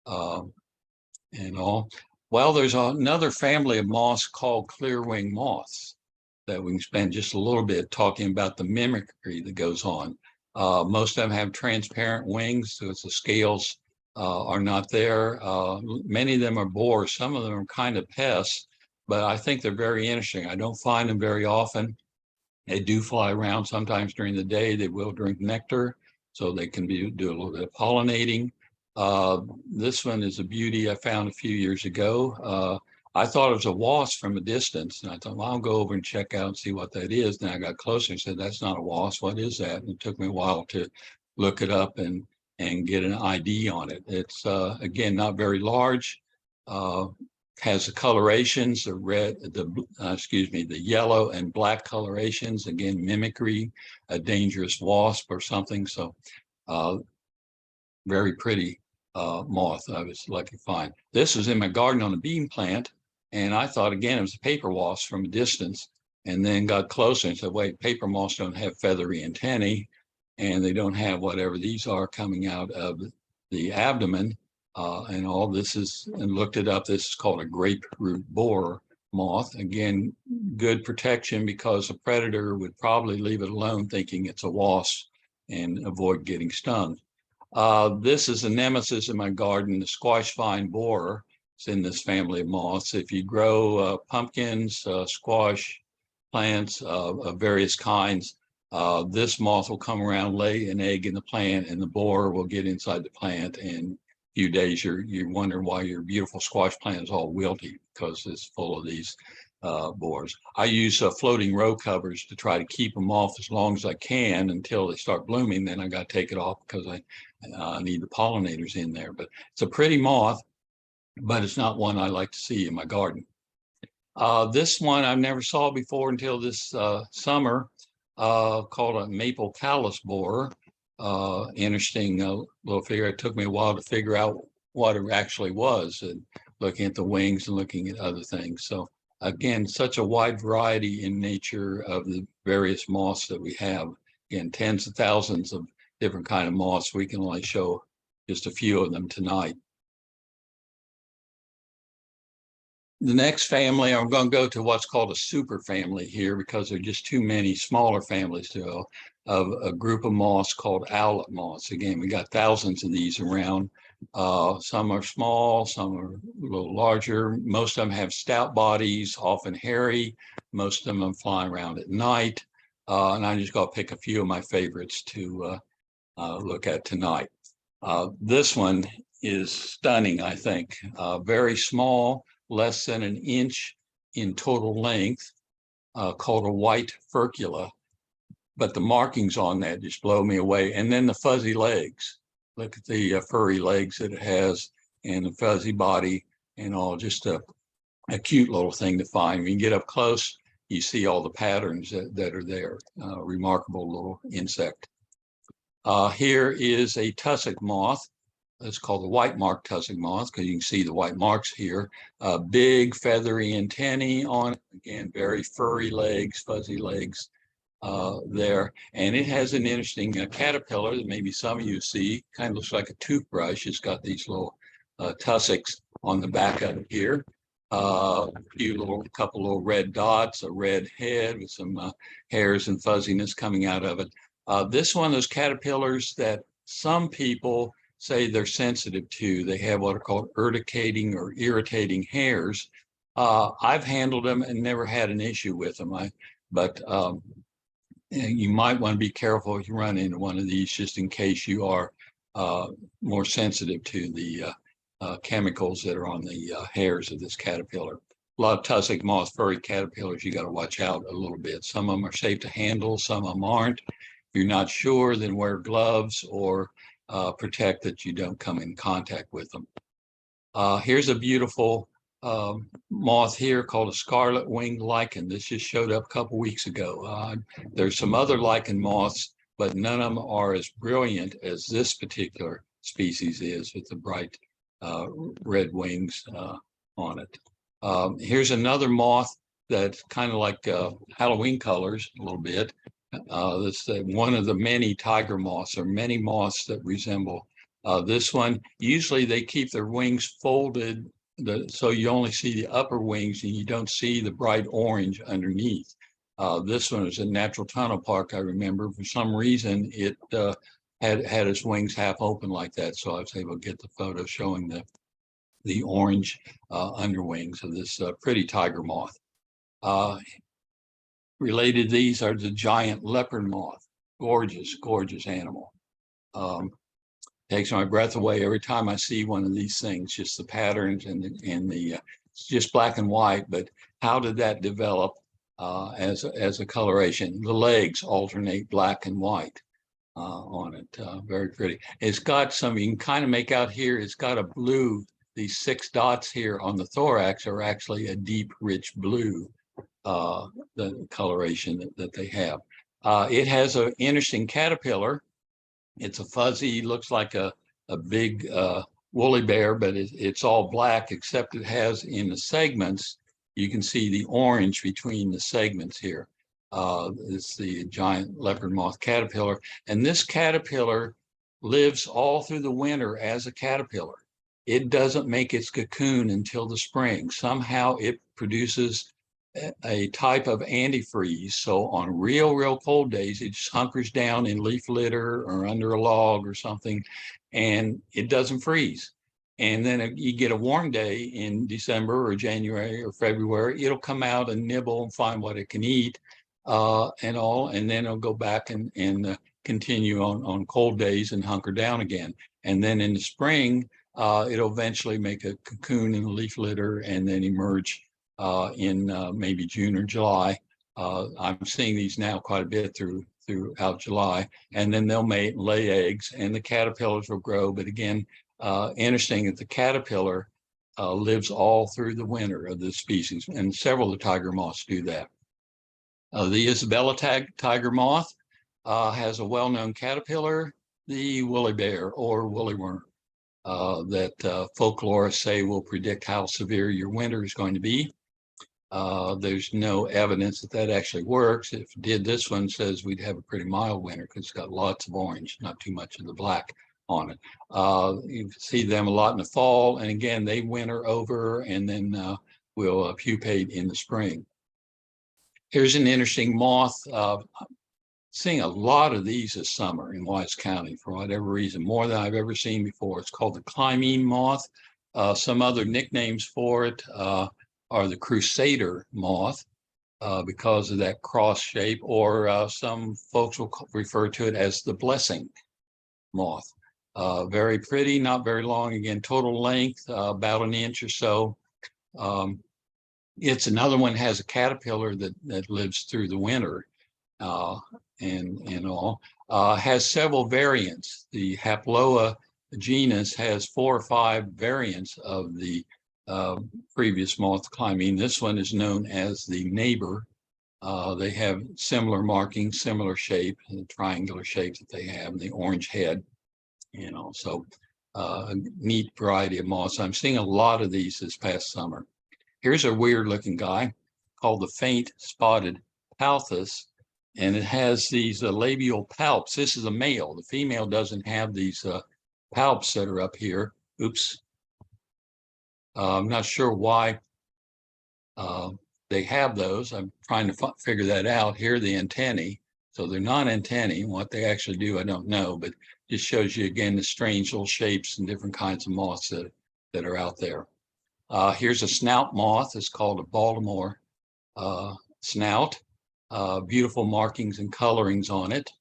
and all. Well, there's another family of moths called clearwing moths that we can spend just a little bit talking about the mimicry that goes on. Most of them have transparent wings, so the scales are not there. Many of them are borers. Some of them are kind of pests, but I think they're very interesting. I don't find them very often. They do fly around sometimes during the day. They will drink nectar, so they can do a little bit of pollinating. This one is a beauty I found a few years ago. I thought it was a wasp from a distance, and I thought, well, I'll go over and check out and see what that is. Then I got closer and said, that's not a wasp. What is that? And it took me a while to look it up and get an ID on it. It's, again, not very large. Has the colorations, the red, the yellow and black colorations, again, mimicry, a dangerous wasp or something. So very pretty moth I was lucky to find. This was in my garden on a bean plant, and I thought, again, it was a paper wasp from a distance, and then got closer and said, wait, paper moths don't have feathery antennae, and they don't have whatever these are coming out of the abdomen. And all this is, and looked it up, this is called a grapefruit borer moth. Again, good protection because a predator would probably leave it alone thinking it's a wasp and avoid getting stung. This is a nemesis in my garden, the squash vine borer. It's in this family of moths. If you grow pumpkins, squash plants of various kinds, this moth will come around, lay an egg in the plant, and the borer will get inside the plant, and few days you wonder why your beautiful squash plant is all wilty because it's full of these borers. I use floating row covers to try to keep them off as long as I can until they start blooming. Then I got to take it off because I need the pollinators in there. But it's a pretty moth, but it's not one I like to see in my garden. This one I never saw before until this summer, called a maple callus borer. Interesting little figure. It took me a while to figure out what it actually was, and looking at the wings and looking at other things. So again, such a wide variety in nature of the various moths that we have. Again, tens of thousands of different kind of moths. We can only show just a few of them tonight. The next family, I'm going to go to what's called a super family here because there are just too many smaller families to go, of a group of moths called owlet moths. Again, we got thousands of these around. Some are small, some are a little larger. Most of them have stout bodies, often hairy. Most of them fly around at night. And I just got to pick a few of my favorites to look at tonight. This one is stunning, I think. Very small, less than an inch in total length, called a white furcula. but the markings on that just blow me away. And then the fuzzy legs. Look at the furry legs that it has and the fuzzy body and all, just a cute little thing to find. When you get up close, you see all the patterns that are there. Remarkable little insect. Here is a tussock moth. It's called the white-marked tussock moth because you can see the white marks here. Big feathery antennae on it. Again, very furry legs, fuzzy legs there. And it has an interesting caterpillar that maybe some of you see. Kind of looks like a toothbrush. It's got these little tussocks on the back of it here. Couple little red dots, a red head with some hairs and fuzziness coming out of it. This one of those caterpillars that some people say they're sensitive to. They have what are called urticating or irritating hairs. I've handled them and never had an issue with them. But you might want to be careful if you run into one of these, just in case you are more sensitive to the chemicals that are on the hairs of this caterpillar. A lot of tussock moth furry caterpillars, you got to watch out a little bit. Some of them are safe to handle, some of them aren't. If you're not sure, then wear gloves or protect that you don't come in contact with them. Here's a beautiful moth here called a scarlet winged lichen. This just showed up a couple weeks ago. There's some other lichen moths, but none of them are as brilliant as this particular species is, with the bright red wings on it. Here's another moth that's kind of like Halloween colors a little bit. This one of the many tiger moths, or many moths that resemble this one. Usually they keep their wings folded so you only see the upper wings and you don't see the bright orange underneath. This one is a natural tunnel park, I remember. For some reason, it had its wings half open like that, so I was able to get the photo showing the orange underwings of this pretty tiger moth. Related, these are the giant leopard moth. Gorgeous, gorgeous animal. Takes my breath away every time I see one of these things, just the patterns and the it's just black and white, but how did that develop as a coloration? The legs alternate black and white on it. Very pretty. It's got some, you can kind of make out here, it's got a blue. These 6 dots here on the thorax are actually a deep, rich blue, the coloration that they have. It has an interesting caterpillar. It's a fuzzy, looks like a big woolly bear, but it's all black, except it has in the segments, you can see the orange between the segments here. It's the giant leopard moth caterpillar. And this caterpillar lives all through the winter as a caterpillar. It doesn't make its cocoon until the spring. Somehow it produces a type of antifreeze. So on real cold days, it just hunkers down in leaf litter or under a log or something, and it doesn't freeze. And then you get a warm day in December or January or February, it'll come out and nibble and find what it can eat and all, and then it'll go back and continue on cold days and hunker down again. And then in the spring, it'll eventually make a cocoon in the leaf litter and then emerge in maybe June or July. I'm seeing these now quite a bit throughout July, and then they'll lay eggs and the caterpillars will grow. But again, interesting that the caterpillar lives all through the winter of this species, and several of the tiger moths do that. The Isabella tiger moth has a well-known caterpillar, the woolly bear or woolly worm, that folklorists say will predict how severe your winter is going to be. There's no evidence that actually works. If it did, this one says we'd have a pretty mild winter because it's got lots of orange, not too much of the black on it. You see them a lot in the fall, and again, they winter over and then will pupate in the spring. Here's an interesting moth. Seeing a lot of these this summer in Wise County for whatever reason, more than I've ever seen before. It's called the climbing moth. Some other nicknames for it are the crusader moth because of that cross shape, or some folks will refer to it as the blessing moth. Very pretty, not very long. Again, total length about an inch or so. It's another one, has a caterpillar that lives through the winter. and all. Has several variants. The Haploa genus has 4 or 5 variants of the previous moth clymene. This one is known as the neighbor. They have similar markings, similar shape, the triangular shape that they have, and the orange head, so a neat variety of moths. I'm seeing a lot of these this past summer. Here's a weird looking guy called the faint spotted palthus, and it has these labial palps. This is a male. The female doesn't have these palps that are up here. Oops. I'm not sure why they have those. I'm trying to figure that out. Here are the antennae. So they're not antennae. What they actually do, I don't know, but just shows you again the strange little shapes and different kinds of moths that are out there. Here's a snout moth. It's called a Baltimore snout. Beautiful markings and colorings on it.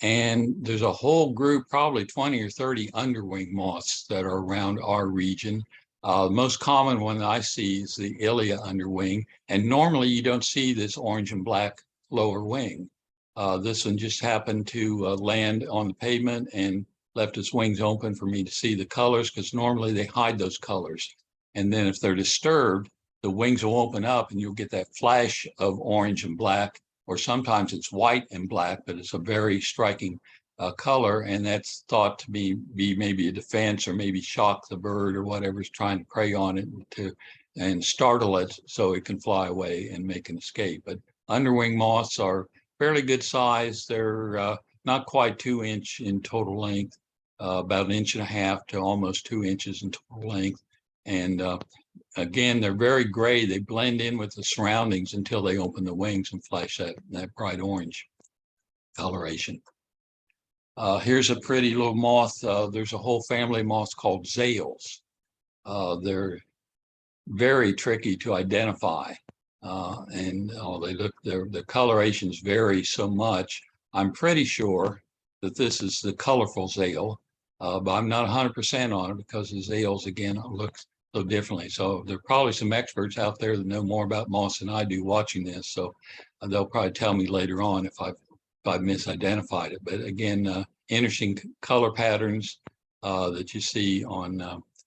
And there's a whole group, probably 20 or 30 underwing moths that are around our region. The most common one I see is the Ilia underwing. And normally you don't see this orange and black lower wing. This one just happened to land on the pavement and left its wings open for me to see the colors, because normally they hide those colors. And then if they're disturbed, the wings will open up and you'll get that flash of orange and black, or sometimes it's white and black, but it's a very striking color, and that's thought to be maybe a defense or maybe shock the bird or whatever's trying to prey on it and startle it so it can fly away and make an escape. But underwing moths are fairly good size. They're not quite 2 inch in total length, about 1.5 inches to almost 2 inches in total length. And again, they're very gray. They blend in with the surroundings until they open the wings and flash that bright orange coloration. Here's a pretty little moth. There's a whole family of moths called zales. They're very tricky to identify. And they look, their colorations vary so much. I'm pretty sure that this is the colorful zale, but I'm not 100% on it because the zales, again, look so differently. So there are probably some experts out there that know more about moths than I do watching this. So they'll probably tell me later on if I've misidentified it. But again, interesting color patterns that you see on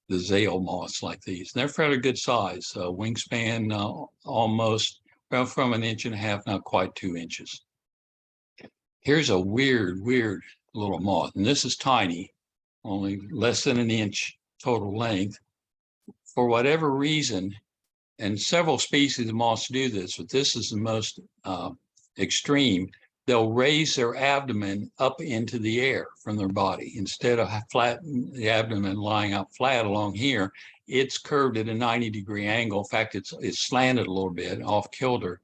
the zale moths like these. And they're fairly good size. Wingspan almost from 1.5 inches, not quite 2 inches. Here's a weird little moth. And this is tiny, only less than 1 inch total length. For whatever reason, and several species of moths do this, but this is the most extreme, they'll raise their abdomen up into the air from their body. Instead of the abdomen lying out flat along here, it's curved at a 90-degree angle. In fact, it's slanted a little bit, off kilter.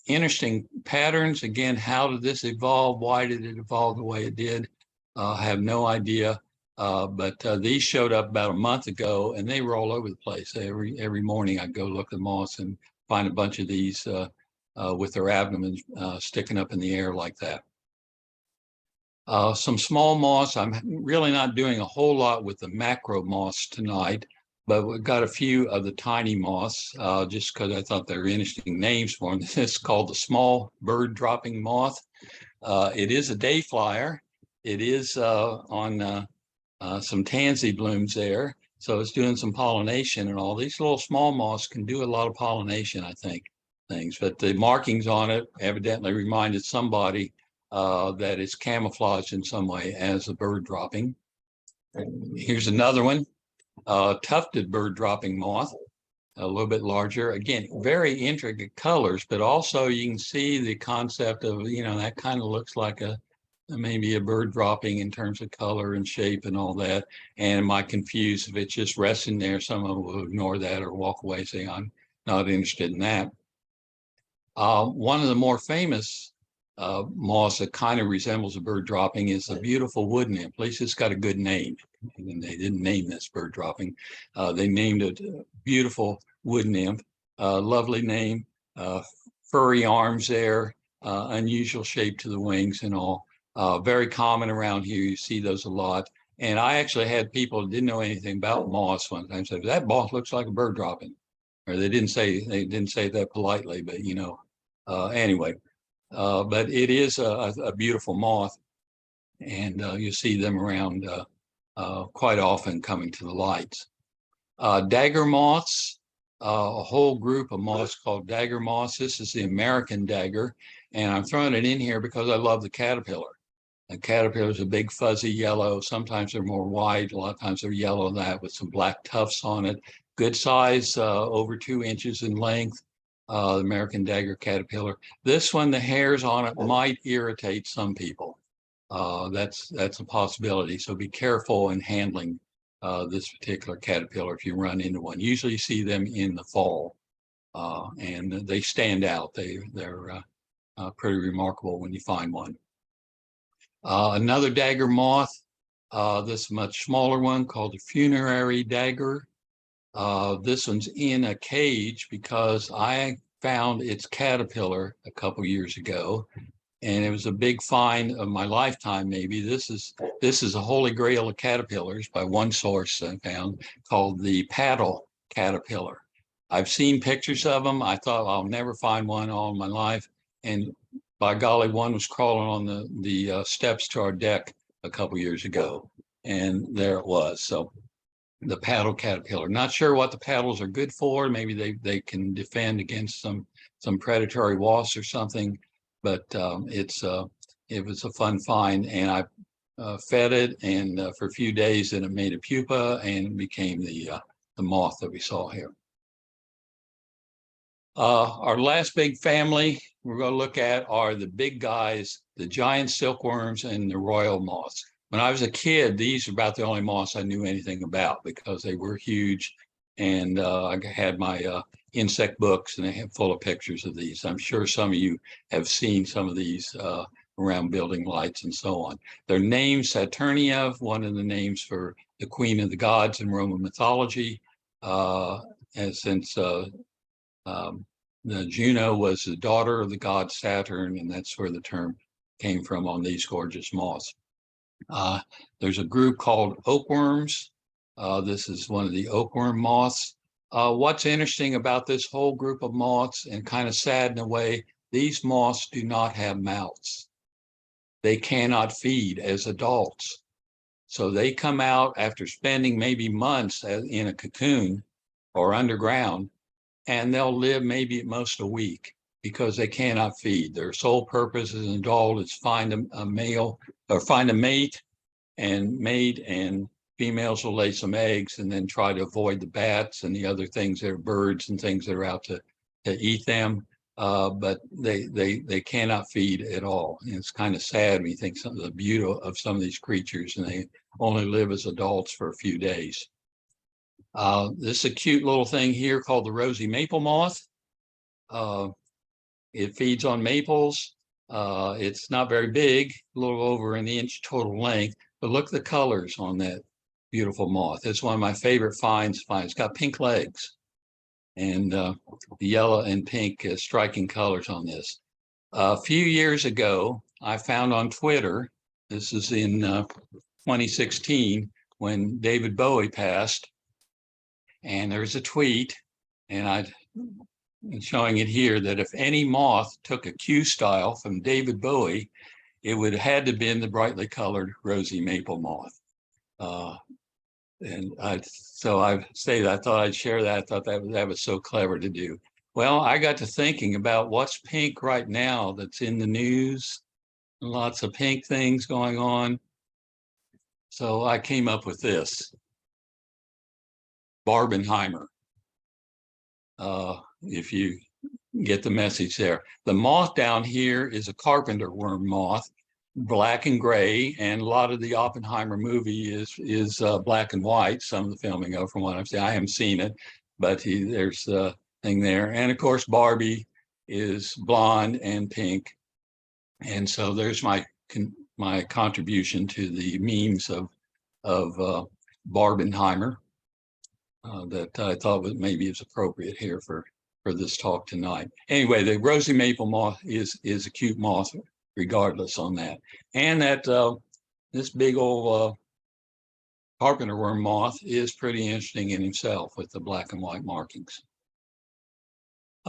Interesting patterns. Again, how did this evolve? Why did it evolve the way it did? I have no idea. But these showed up about a month ago, and they were all over the place. Every morning I'd go look at moths and find a bunch of these with their abdomens sticking up in the air like that. Some small moths. I'm really not doing a whole lot with the macro moths tonight, but we've got a few of the tiny moths just because I thought they were interesting names for them. This is called the small bird dropping moth. It is a day flyer. It is on some tansy blooms there. So it's doing some pollination and all. These little small moths can do a lot of pollination, I think, but the markings on it evidently reminded somebody that it's camouflaged in some way as a bird dropping. Here's another one, tufted bird dropping moth, a little bit larger. Again, very intricate colors, but also you can see the concept of, that kind of looks like maybe a bird dropping in terms of color and shape and all that. And am I confused if it's just resting there? Someone will ignore that or walk away saying, I'm not interested in that. One of the more famous moths that kind of resembles a bird dropping is the beautiful wood nymph. At least it's got a good name. And they didn't name this bird dropping. They named it beautiful wood nymph. Lovely name, furry arms there, unusual shape to the wings and all. Very common around here. You see those a lot. And I actually had people who didn't know anything about moths one time say, that moth looks like a bird dropping. Or they didn't say that politely, but Anyway, but it is a beautiful moth, and you see them around quite often coming to the lights. Dagger moths, a whole group of moths called dagger moths. This is the American dagger, and I'm throwing it in here because I love the caterpillar. The caterpillar is a big fuzzy yellow. Sometimes they're more white. A lot of times they're yellow, that with some black tufts on it. Good size, over 2 inches in length. The American dagger caterpillar. This one, the hairs on it might irritate some people. That's a possibility. So be careful in handling this particular caterpillar if you run into one. Usually you see them in the fall, and they stand out. They're pretty remarkable when you find one. Another dagger moth, this much smaller one called the funerary dagger. This one's in a cage because I found its caterpillar a couple years ago, and it was a big find of my lifetime. Maybe this is a holy grail of caterpillars by one source I found, called the paddle caterpillar. I've seen pictures of them. I thought I'll never find one all my life, and by golly, one was crawling on the steps to our deck a couple years ago, and there it was. So the paddle caterpillar. Not sure what the paddles are good for. Maybe they can defend against some predatory wasps or something, but it was a fun find, and I fed it, and for a few days, and it made a pupa and became the moth that we saw here. Our last big family we're going to look at are the big guys, the giant silkworms and the royal moths. When I was a kid, these are about the only moths I knew anything about because they were huge, and I had my insect books, and they have full of pictures of these. I'm sure some of you have seen some of these around building lights and so on. Their names, Saturnia, one of the names for the queen of the gods in Roman mythology, and since the Juno was the daughter of the god Saturn, and that's where the term came from on these gorgeous moths. There's a group called oakworms. This is one of the oakworm moths. What's interesting about this whole group of moths, and kind of sad in a way, these moths do not have mouths. They cannot feed as adults. So they come out after spending maybe months in a cocoon or underground, and they'll live maybe at most a week because they cannot feed. Their sole purpose as an adult is find a male or find a mate, and females will lay some eggs and then try to avoid the bats and the other things that are birds and things that are out to eat them. But they cannot feed at all. And it's kind of sad when you think some of the beauty of some of these creatures, and they only live as adults for a few days. This is a cute little thing here called the rosy maple moth. It feeds on maples. It's not very big, a little over an inch total length, but look at the colors on that beautiful moth. It's one of my favorite finds. It's got pink legs, and the yellow and pink striking colors on this. A few years ago, I found on Twitter, this is in 2016, when David Bowie passed, and there's a tweet, and I'm showing it here, that if any moth took a cue style from David Bowie, it would have had to been the brightly colored rosy maple moth. And I thought I'd share that. I thought that was so clever to do. Well, I got to thinking about what's pink right now that's in the news. Lots of pink things going on. So I came up with this. Barbenheimer. If you get the message there. The moth down here is a carpenter worm moth, black and gray, and a lot of the Oppenheimer movie is black and white. Some of the filming of, from what I've seen, I haven't seen it, but there's a thing there. And of course, Barbie is blonde and pink, and so there's my contribution to the memes of Barbenheimer. That I thought was maybe is appropriate here for this talk tonight. Anyway, the rosy maple moth is a cute moth, regardless on that. And that this big old carpenter worm moth is pretty interesting in himself with the black and white markings.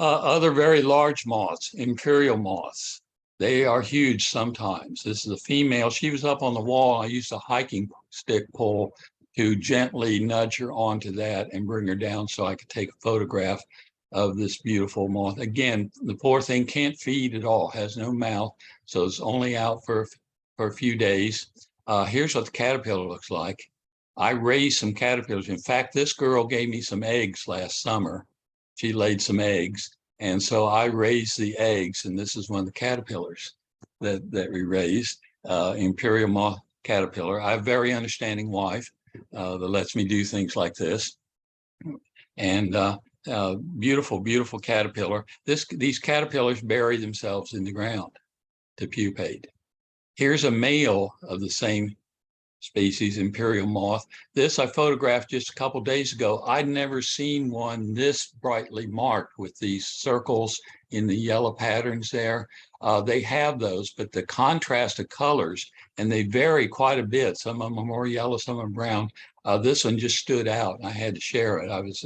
Other very large moths, imperial moths. They are huge sometimes. This is a female. She was up on the wall. I used a hiking stick pole to gently nudge her onto that and bring her down so I could take a photograph of this beautiful moth. Again, the poor thing can't feed at all, has no mouth, so it's only out for a few days. Here's what the caterpillar looks like. I raised some caterpillars. In fact, this girl gave me some eggs last summer. She laid some eggs. And so I raised the eggs, and this is one of the caterpillars that we raised, imperial moth caterpillar. I have a very understanding wife that lets me do things like this. And beautiful, beautiful caterpillar. These caterpillars bury themselves in the ground to pupate. Here's a male of the same species, imperial moth. This I photographed just a couple days ago. I'd never seen one this brightly marked with these circles in the yellow patterns there. They have those, but the contrast of colors, and they vary quite a bit. Some of them are more yellow, some are brown. This one just stood out. I had to share it. I was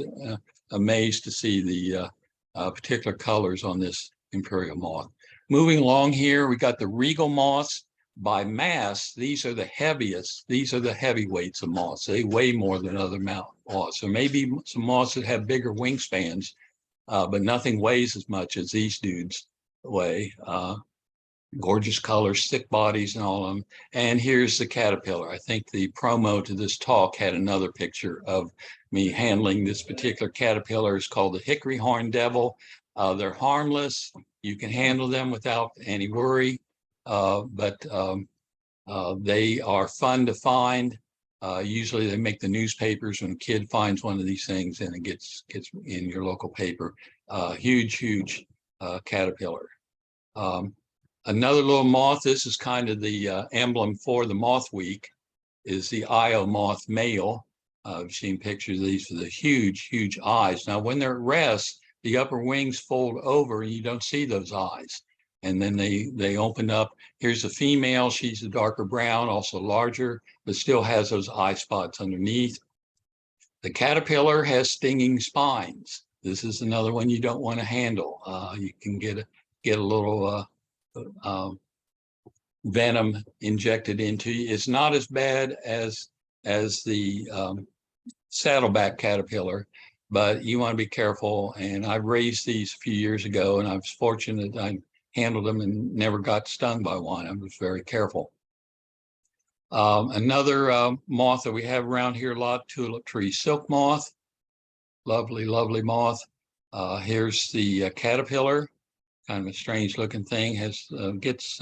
amazed to see the particular colors on this imperial moth. Moving along here, we got the regal moths. By mass, these are the heaviest. These are the heavyweights of moths. They weigh more than other moths. So maybe some moths that have bigger wingspans, but nothing weighs as much as these dudes weigh. Gorgeous colors, thick bodies, and all of them. And here's the caterpillar. I think the promo to this talk had another picture of me handling this particular caterpillar. It's called the hickory horn devil. They're harmless. You can handle them without any worry. But they are fun to find. Usually they make the newspapers when a kid finds one of these things and it gets in your local paper. Huge caterpillar. Another little moth, this is kind of the emblem for the moth week, is the Io moth male. I've seen pictures of these with the huge eyes. Now when they're at rest, the upper wings fold over and you don't see those eyes. And then they open up. Here's the female. She's a darker brown, also larger, but still has those eye spots underneath. The caterpillar has stinging spines. This is another one you don't want to handle. You can get a little venom injected into you. It's not as bad as the saddleback caterpillar, but you want to be careful. And I raised these a few years ago, and I was fortunate I handled them and never got stung by one. I was very careful. Another moth that we have around here a lot, tulip tree silk moth. Lovely moth. Here's the caterpillar, kind of a strange looking thing, gets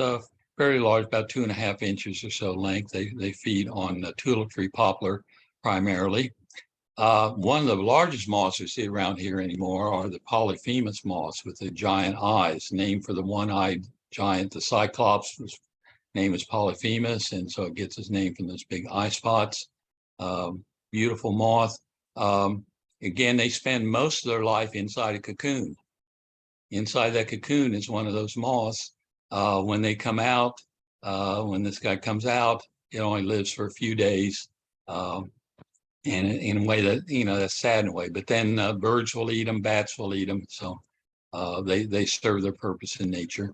fairly large, about 2.5 inches or so length. They feed on tulip tree poplar primarily. One of the largest moths we see around here anymore are the polyphemus moths with the giant eyes, named for the one-eyed giant, the Cyclops. His name is Polyphemus, and so it gets its name from those big eye spots. Beautiful moth. Again, they spend most of their life inside a cocoon. Inside that cocoon is one of those moths. When they come out, when this guy comes out, it only lives for a few days. And in a way that, that's sad in a way, but then birds will eat them, bats will eat them. So they serve their purpose in nature.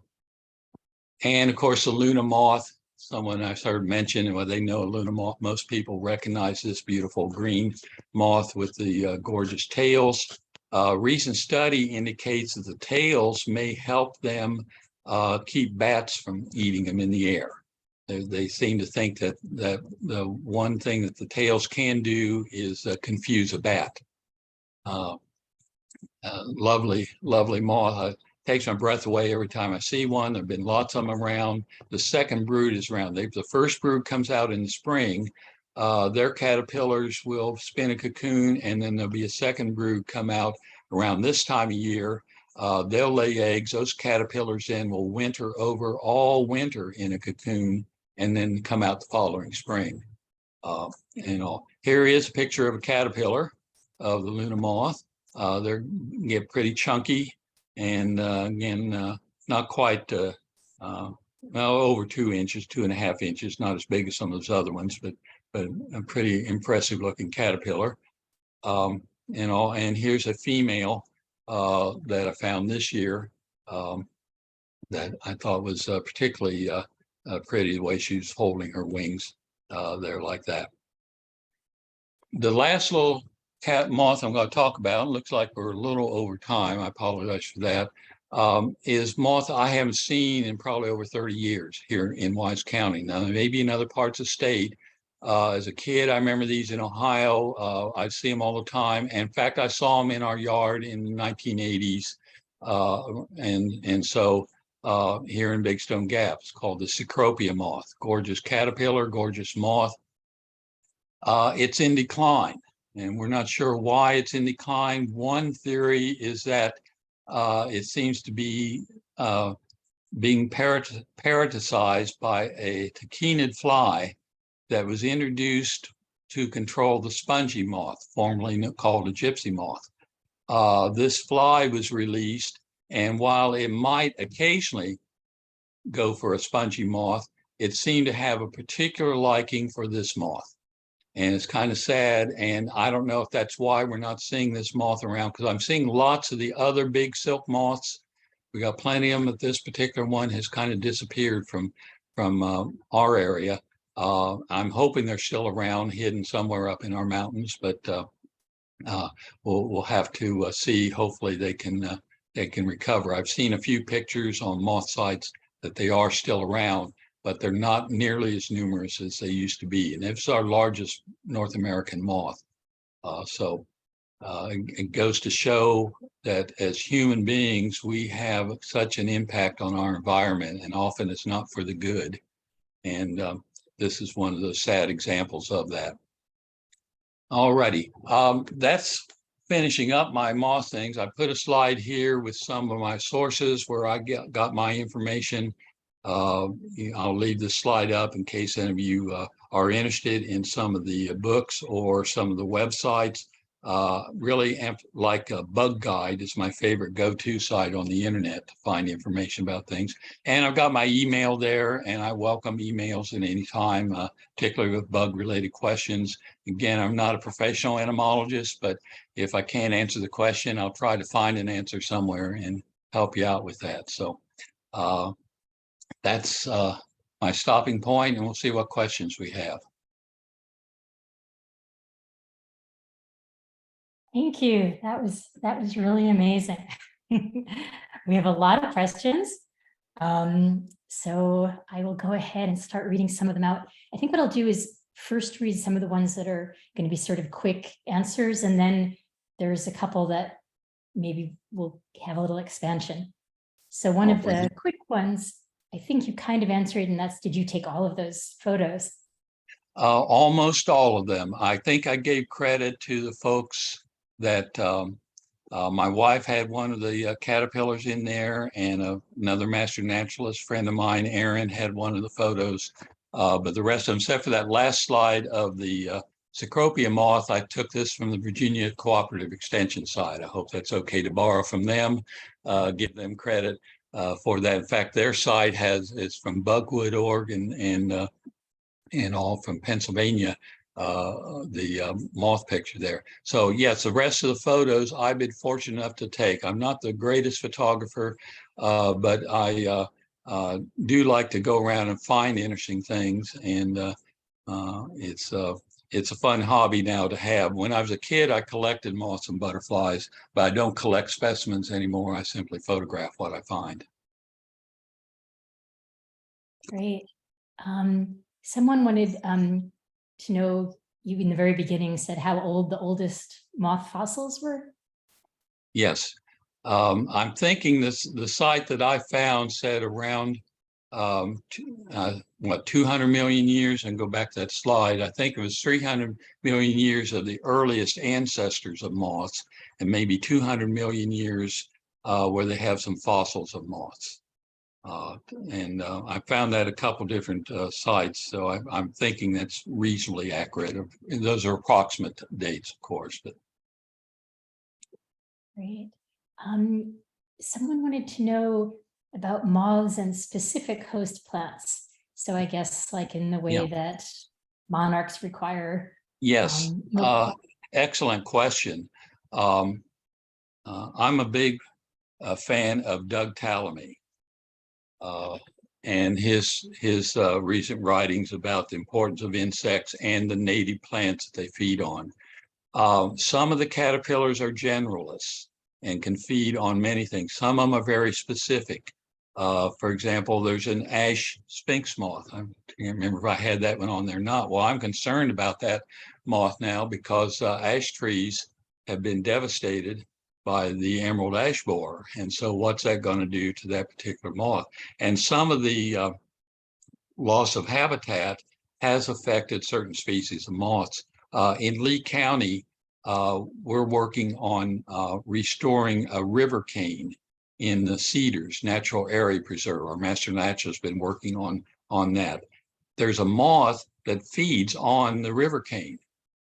And of course, the Luna moth, someone I've heard mention, well, they know a Luna moth. Most people recognize this beautiful green moth with the gorgeous tails. Recent study indicates that the tails may help them keep bats from eating them in the air. They seem to think that the one thing that the tails can do is confuse a bat. Lovely moth. It takes my breath away every time I see one. There have been lots of them around. The second brood is around. The first brood comes out in the spring. Their caterpillars will spin a cocoon, and then there'll be a second brood come out around this time of year. They'll lay eggs. Those caterpillars then will winter over all winter in a cocoon and then come out the following spring. Here is a picture of a caterpillar of the Luna moth. They get pretty chunky, and again, not quite, over 2 inches, 2.5 inches, not as big as some of those other ones, but a pretty impressive looking caterpillar. And here's a female. that I found this year that I thought was particularly pretty, the way she's holding her wings there like that. The last little cat moth I'm going to talk about, looks like we're a little over time, I apologize for that, is moth I haven't seen in probably over 30 years here in Wise County. Now, maybe in other parts of the state. As a kid, I remember these in Ohio. I see them all the time. And in fact, I saw them in our yard in the 1980s. And so here in Big Stone Gap, it's called the Cecropia moth. Gorgeous caterpillar, gorgeous moth. It's in decline, and we're not sure why it's in decline. One theory is that it seems to be being parasitized by a tachinid fly that was introduced to control the spongy moth, formerly called a gypsy moth. This fly was released, and while it might occasionally go for a spongy moth, it seemed to have a particular liking for this moth. And it's kind of sad, and I don't know if that's why we're not seeing this moth around, because I'm seeing lots of the other big silk moths. We got plenty of them, but this particular one has kind of disappeared from our area. I'm hoping they're still around, hidden somewhere up in our mountains, but we'll have to see. Hopefully they can recover. I've seen a few pictures on moth sites that they are still around, but they're not nearly as numerous as they used to be. And it's our largest North American moth. So it goes to show that as human beings, we have such an impact on our environment, and often it's not for the good. And this is one of those sad examples of that. All righty, that's finishing up my moth things. I put a slide here with some of my sources where I got my information. I'll leave this slide up in case any of you are interested in some of the books or some of the websites. Really, like a Bug Guide is my favorite go-to site on the internet to find information about things. And I've got my email there, and I welcome emails at any time, particularly with bug-related questions. Again, I'm not a professional entomologist, but if I can't answer the question, I'll try to find an answer somewhere and help you out with that. So that's my stopping point, and we'll see what questions we have. Thank you. That was really amazing. We have a lot of questions. So I will go ahead and start reading some of them out. I think what I'll do is first read some of the ones that are going to be sort of quick answers, and then there's a couple that maybe will have a little expansion. So one of the quick ones, I think you kind of answered, and that's, did you take all of those photos? Almost all of them. I think I gave credit to the folks that my wife had one of the caterpillars in there, and another master naturalist friend of mine, Aaron, had one of the photos. But the rest of them, except for that last slide of the Cecropia moth, I took this from the Virginia Cooperative Extension side. I hope that's okay to borrow from them, give them credit for that. In fact, their site is from Bugwood.org and all from Pennsylvania, the moth picture there. So yes, the rest of the photos I've been fortunate enough to take. I'm not the greatest photographer, but I do like to go around and find interesting things, and it's a fun hobby now to have. When I was a kid, I collected moths and butterflies, but I don't collect specimens anymore. I simply photograph what I find. Great. Someone wanted to know, you in the very beginning said how old the oldest moth fossils were? Yes. I'm thinking the site that I found said around 200 million years, and go back to that slide. I think it was 300 million years of the earliest ancestors of moths, and maybe 200 million years where they have some fossils of moths. And I found that a couple different sites, so I'm thinking that's reasonably accurate. And those are approximate dates, of course. But great. Someone wanted to know about moths and specific host plants. So I guess like in the way that monarchs require. Yes, excellent question. I'm a big fan of Doug Tallamy and his recent writings about the importance of insects and the native plants that they feed on. Some of the caterpillars are generalists and can feed on many things. Some of them are very specific. For example, there's an ash sphinx moth. I can't remember if I had that one on there or not. Well, I'm concerned about that moth now because ash trees have been devastated by the emerald ash borer. And so what's that going to do to that particular moth? And some of the loss of habitat has affected certain species of moths. In Lee County, we're working on restoring a river cane in the Cedars Natural Area Preserve. Our Master Naturalist has been working on that. There's a moth that feeds on the river cane,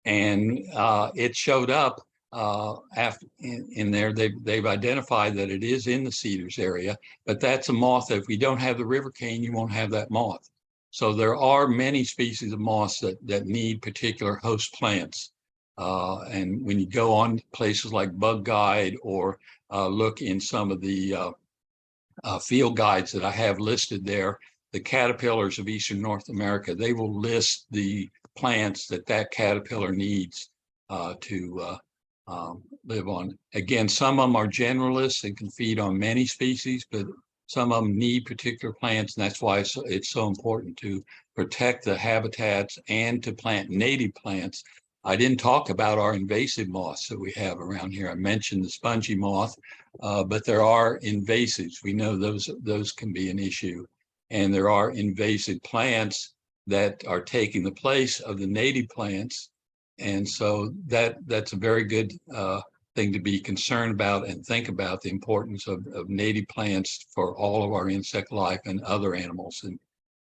and it showed up after in there. They've identified that it is in the Cedars area, but that's a moth that if we don't have the river cane, you won't have that moth. So there are many species of moths that need particular host plants. And when you go on places like Bug Guide or look in some of the field guides that I have listed there, the caterpillars of Eastern North America, they will list the plants that caterpillar needs to live on. Again, some of them are generalists and can feed on many species, but some of them need particular plants, and that's why it's so important to protect the habitats and to plant native plants. I didn't talk about our invasive moths that we have around here. I mentioned the spongy moth, but there are invasives. We know those can be an issue. And there are invasive plants that are taking the place of the native plants. And so that's a very good thing to be concerned about and think about the importance of native plants for all of our insect life and other animals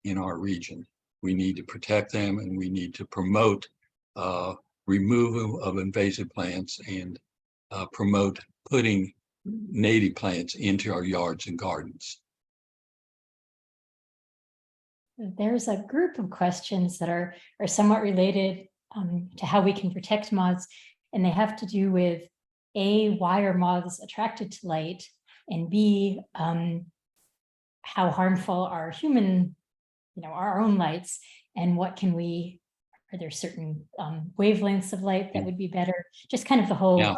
in our region. We need to protect them, and we need to promote removal of invasive plants and promote putting native plants into our yards and gardens. There's a group of questions that are somewhat related to how we can protect moths, and they have to do with A, why are moths attracted to light, and B, how harmful are human, our own lights, and what can we, are there certain wavelengths of light that would be better? Just kind of the whole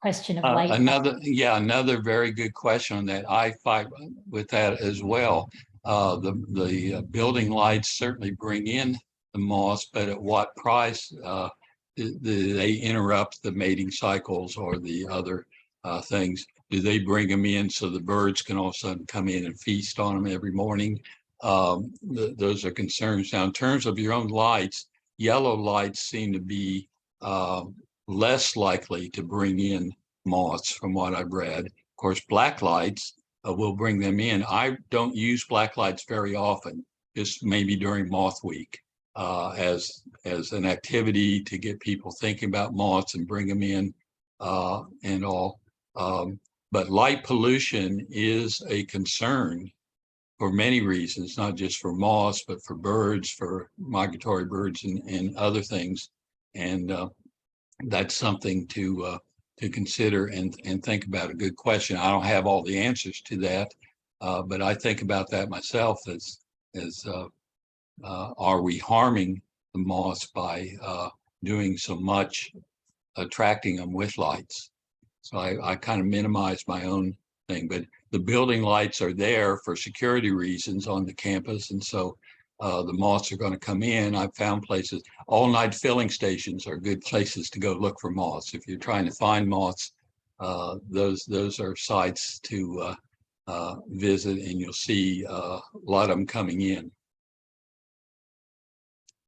question of light. Another very good question on that. I fight with that as well. The building lights certainly bring in the moths, but at what price do they interrupt the mating cycles or the other things? Do they bring them in so the birds can all of a sudden come in and feast on them every morning? Those are concerns. Now, in terms of your own lights, yellow lights seem to be less likely to bring in moths from what I've read. Of course, black lights will bring them in. I don't use black lights very often, just maybe during moth week as an activity to get people thinking about moths and bring them in and all. But light pollution is a concern for many reasons, not just for moths, but for birds, for migratory birds and other things. And that's something to consider and think about. A good question. I don't have all the answers to that, but I think about that myself as are we harming the moths by doing so much, attracting them with lights? So I kind of minimize my own thing, but the building lights are there for security reasons on the campus. And so the moths are going to come in. I've found places, all-night filling stations are good places to go look for moths. If you're trying to find moths, those are sites to visit, and you'll see a lot of them coming in.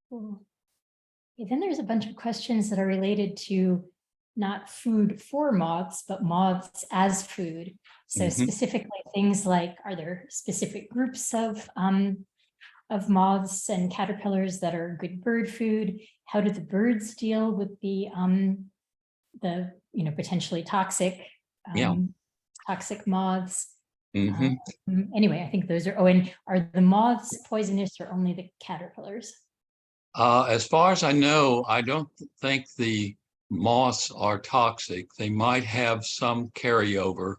Cool. Okay, then there's a bunch of questions that are related to not food for moths, but moths as food. So specifically things like, are there specific groups of moths and caterpillars that are good bird food? How do the birds deal with the potentially toxic toxic moths? Anyway, I think those are, and are the moths poisonous or only the caterpillars? As far as I know, I don't think the moths are toxic. They might have some carryover.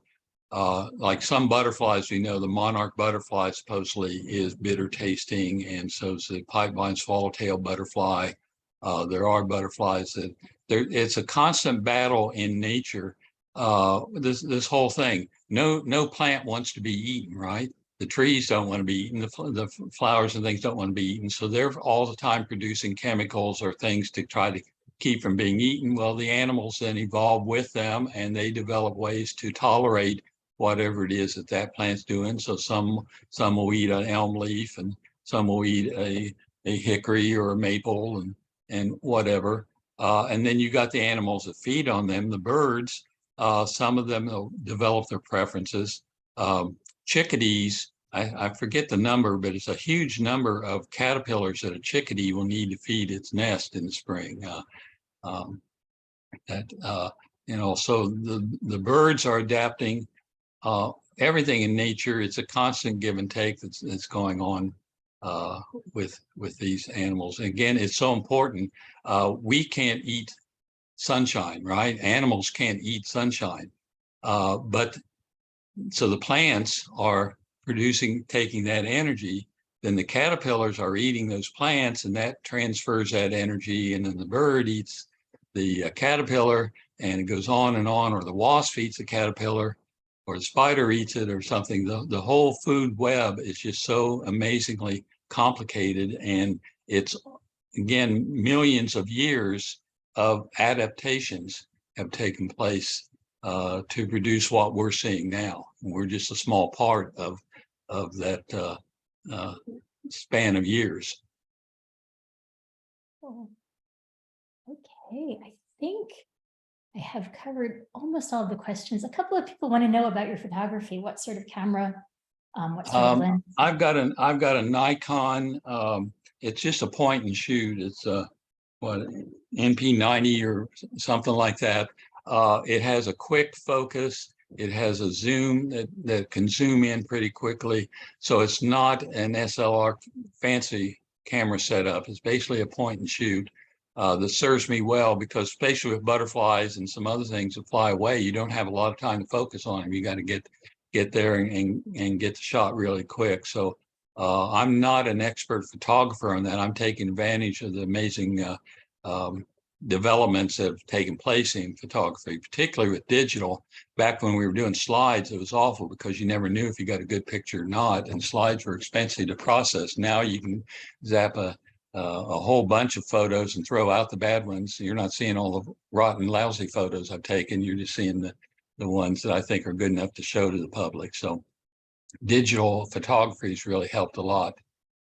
Like some butterflies, we know the monarch butterfly supposedly is bitter tasting, and so is the pipevine swallowtail butterfly. There are butterflies that it's a constant battle in nature. This whole thing. No plant wants to be eaten, right? The trees don't want to be eaten. The flowers and things don't want to be eaten. So they're all the time producing chemicals or things to try to keep from being eaten. Well, the animals then evolve with them, and they develop ways to tolerate whatever it is that that plant's doing. So some will eat an elm leaf, and some will eat a hickory or a maple and whatever. And then you got the animals that feed on them, the birds. Some of them will develop their preferences. Chickadees, I forget the number, but it's a huge number of caterpillars that a chickadee will need to feed its nest in the spring. So the birds are adapting. Everything in nature, it's a constant give and take that's going on with these animals. And again, it's so important. We can't eat sunshine, right? Animals can't eat sunshine, but so the plants are taking that energy. Then the caterpillars are eating those plants, and that transfers that energy. And then the bird eats the caterpillar, and it goes on and on. Or the wasp eats the caterpillar, or the spider eats it, or something. The whole food web is just so amazingly complicated, and it's, again, millions of years of adaptations have taken place to produce what we're seeing now. We're just a small part of that span of years. Oh, okay, I think I have covered almost all of the questions. A couple of people want to know about your photography. What sort of camera? What sort of lens? I've got a Nikon. It's just a point and shoot. It's what, NP90 or something like that. It has a quick focus. It has a zoom that can zoom in pretty quickly. So it's not an SLR fancy camera setup. It's basically a point and shoot that serves me well, because especially with butterflies and some other things that fly away, you don't have a lot of time to focus on them. You got to get there and get the shot really quick. So I'm not an expert photographer on that. I'm taking advantage of the amazing developments that have taken place in photography, particularly with digital. Back when we were doing slides, it was awful because you never knew if you got a good picture or not, and slides were expensive to process. Now you can zap a whole bunch of photos and throw out the bad ones. You're not seeing all the rotten, lousy photos I've taken. You're just seeing the ones that I think are good enough to show to the public. So digital photography has really helped a lot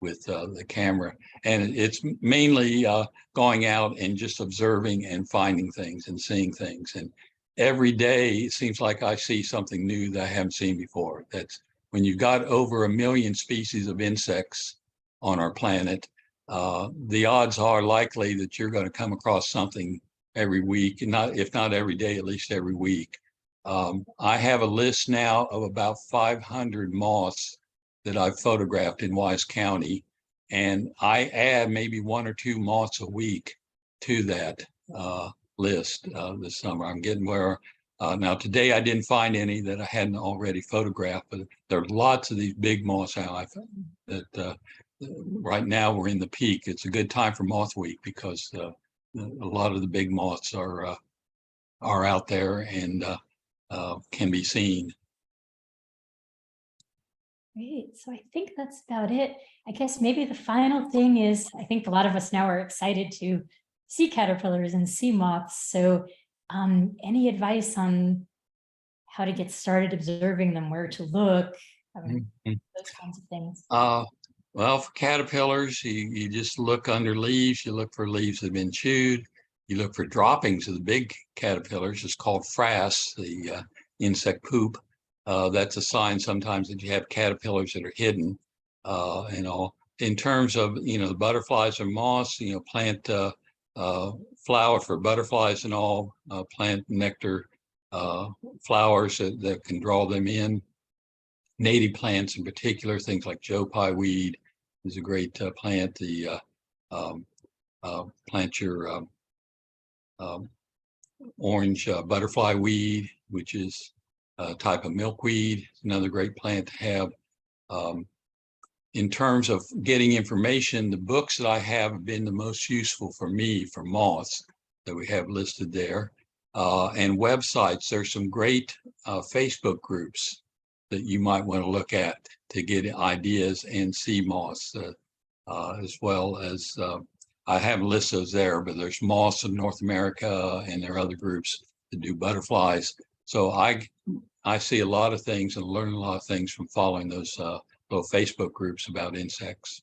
with the camera, and it's mainly going out and just observing and finding things and seeing things. And every day it seems like I see something new that I haven't seen before. That's when you've got over 1 million species of insects on our planet, the odds are likely that you're going to come across something every week, and if not every day, at least every week. I have a list now of about 500 moths that I've photographed in Wise County, and I add maybe 1 or 2 moths a week to that list this summer. I'm getting where now today I didn't find any that I hadn't already photographed, but there are lots of these big moths out that right now we're in the peak. It's a good time for Moth Week because a lot of the big moths are out there and can be seen. Great. So I think that's about it. I guess maybe the final thing is, I think a lot of us now are excited to see caterpillars and see moths. So any advice on how to get started observing them, where to look, those kinds of things? Well, for caterpillars, you just look under leaves. You look for leaves that have been chewed. You look for droppings of the big caterpillars. It's called frass, the insect poop. That's a sign sometimes that you have caterpillars that are hidden. And all in terms of the butterflies or moths, plant flower for butterflies and all. Plant nectar flowers that can draw them in. Native plants in particular, things like Joe Pye weed is a great plant. Plant your orange butterfly weed, which is a type of milkweed, another great plant to have. In terms of getting information, the books that I have been the most useful for me for moths that we have listed there. And websites, there's some great Facebook groups that you might want to look at to get ideas and see moths, as well as I haven't listed those there, but there's Moths of North America, and there are other groups that do butterflies. So I see a lot of things and learn a lot of things from following those little Facebook groups about insects.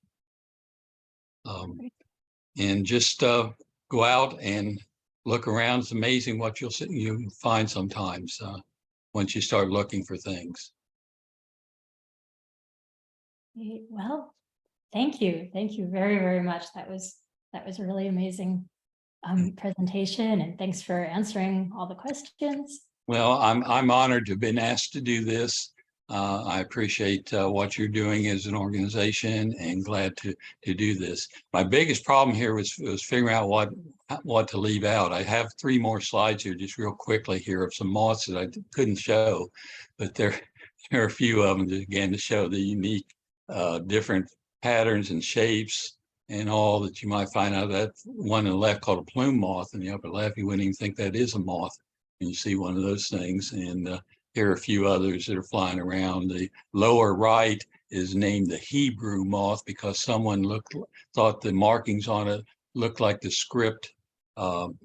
And just go out and look around. It's amazing what you find sometimes once you start looking for things. Well, thank you very, very much. That was a really amazing presentation, and thanks for answering all the questions. Well, I'm honored to have been asked to do this. I appreciate what you're doing as an organization, and glad to do this. My biggest problem here was figuring out what to leave out. I have 3 more slides here, just real quickly here, of some moths that I couldn't show, but there are a few of them again to show the unique different patterns and shapes and all that you might find out. That one on the left called a plume moth in the upper left, you wouldn't even think that is a moth. And you see one of those things, and here are a few others that are flying around. The lower right is named the Hebrew moth because someone thought the markings on it looked like the script of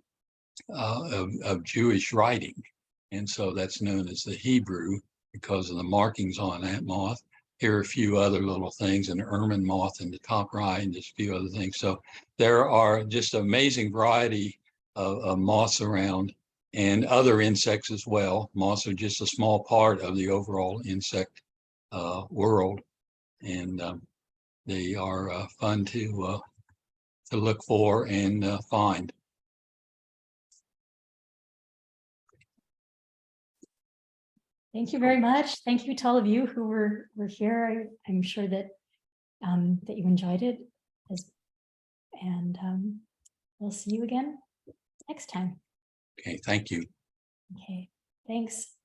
Jewish writing. And so that's known as the Hebrew because of the markings on that moth. Here are a few other little things, an ermine moth in the top right, and just a few other things. So there are just an amazing variety of moths around, and other insects as well. Moths are just a small part of the overall insect world, and they are fun to look for and find. Thank you very much. Thank you to all of you who were here. I'm sure that that you enjoyed it, and we'll see you again next time. Okay, thank you. Okay, thanks.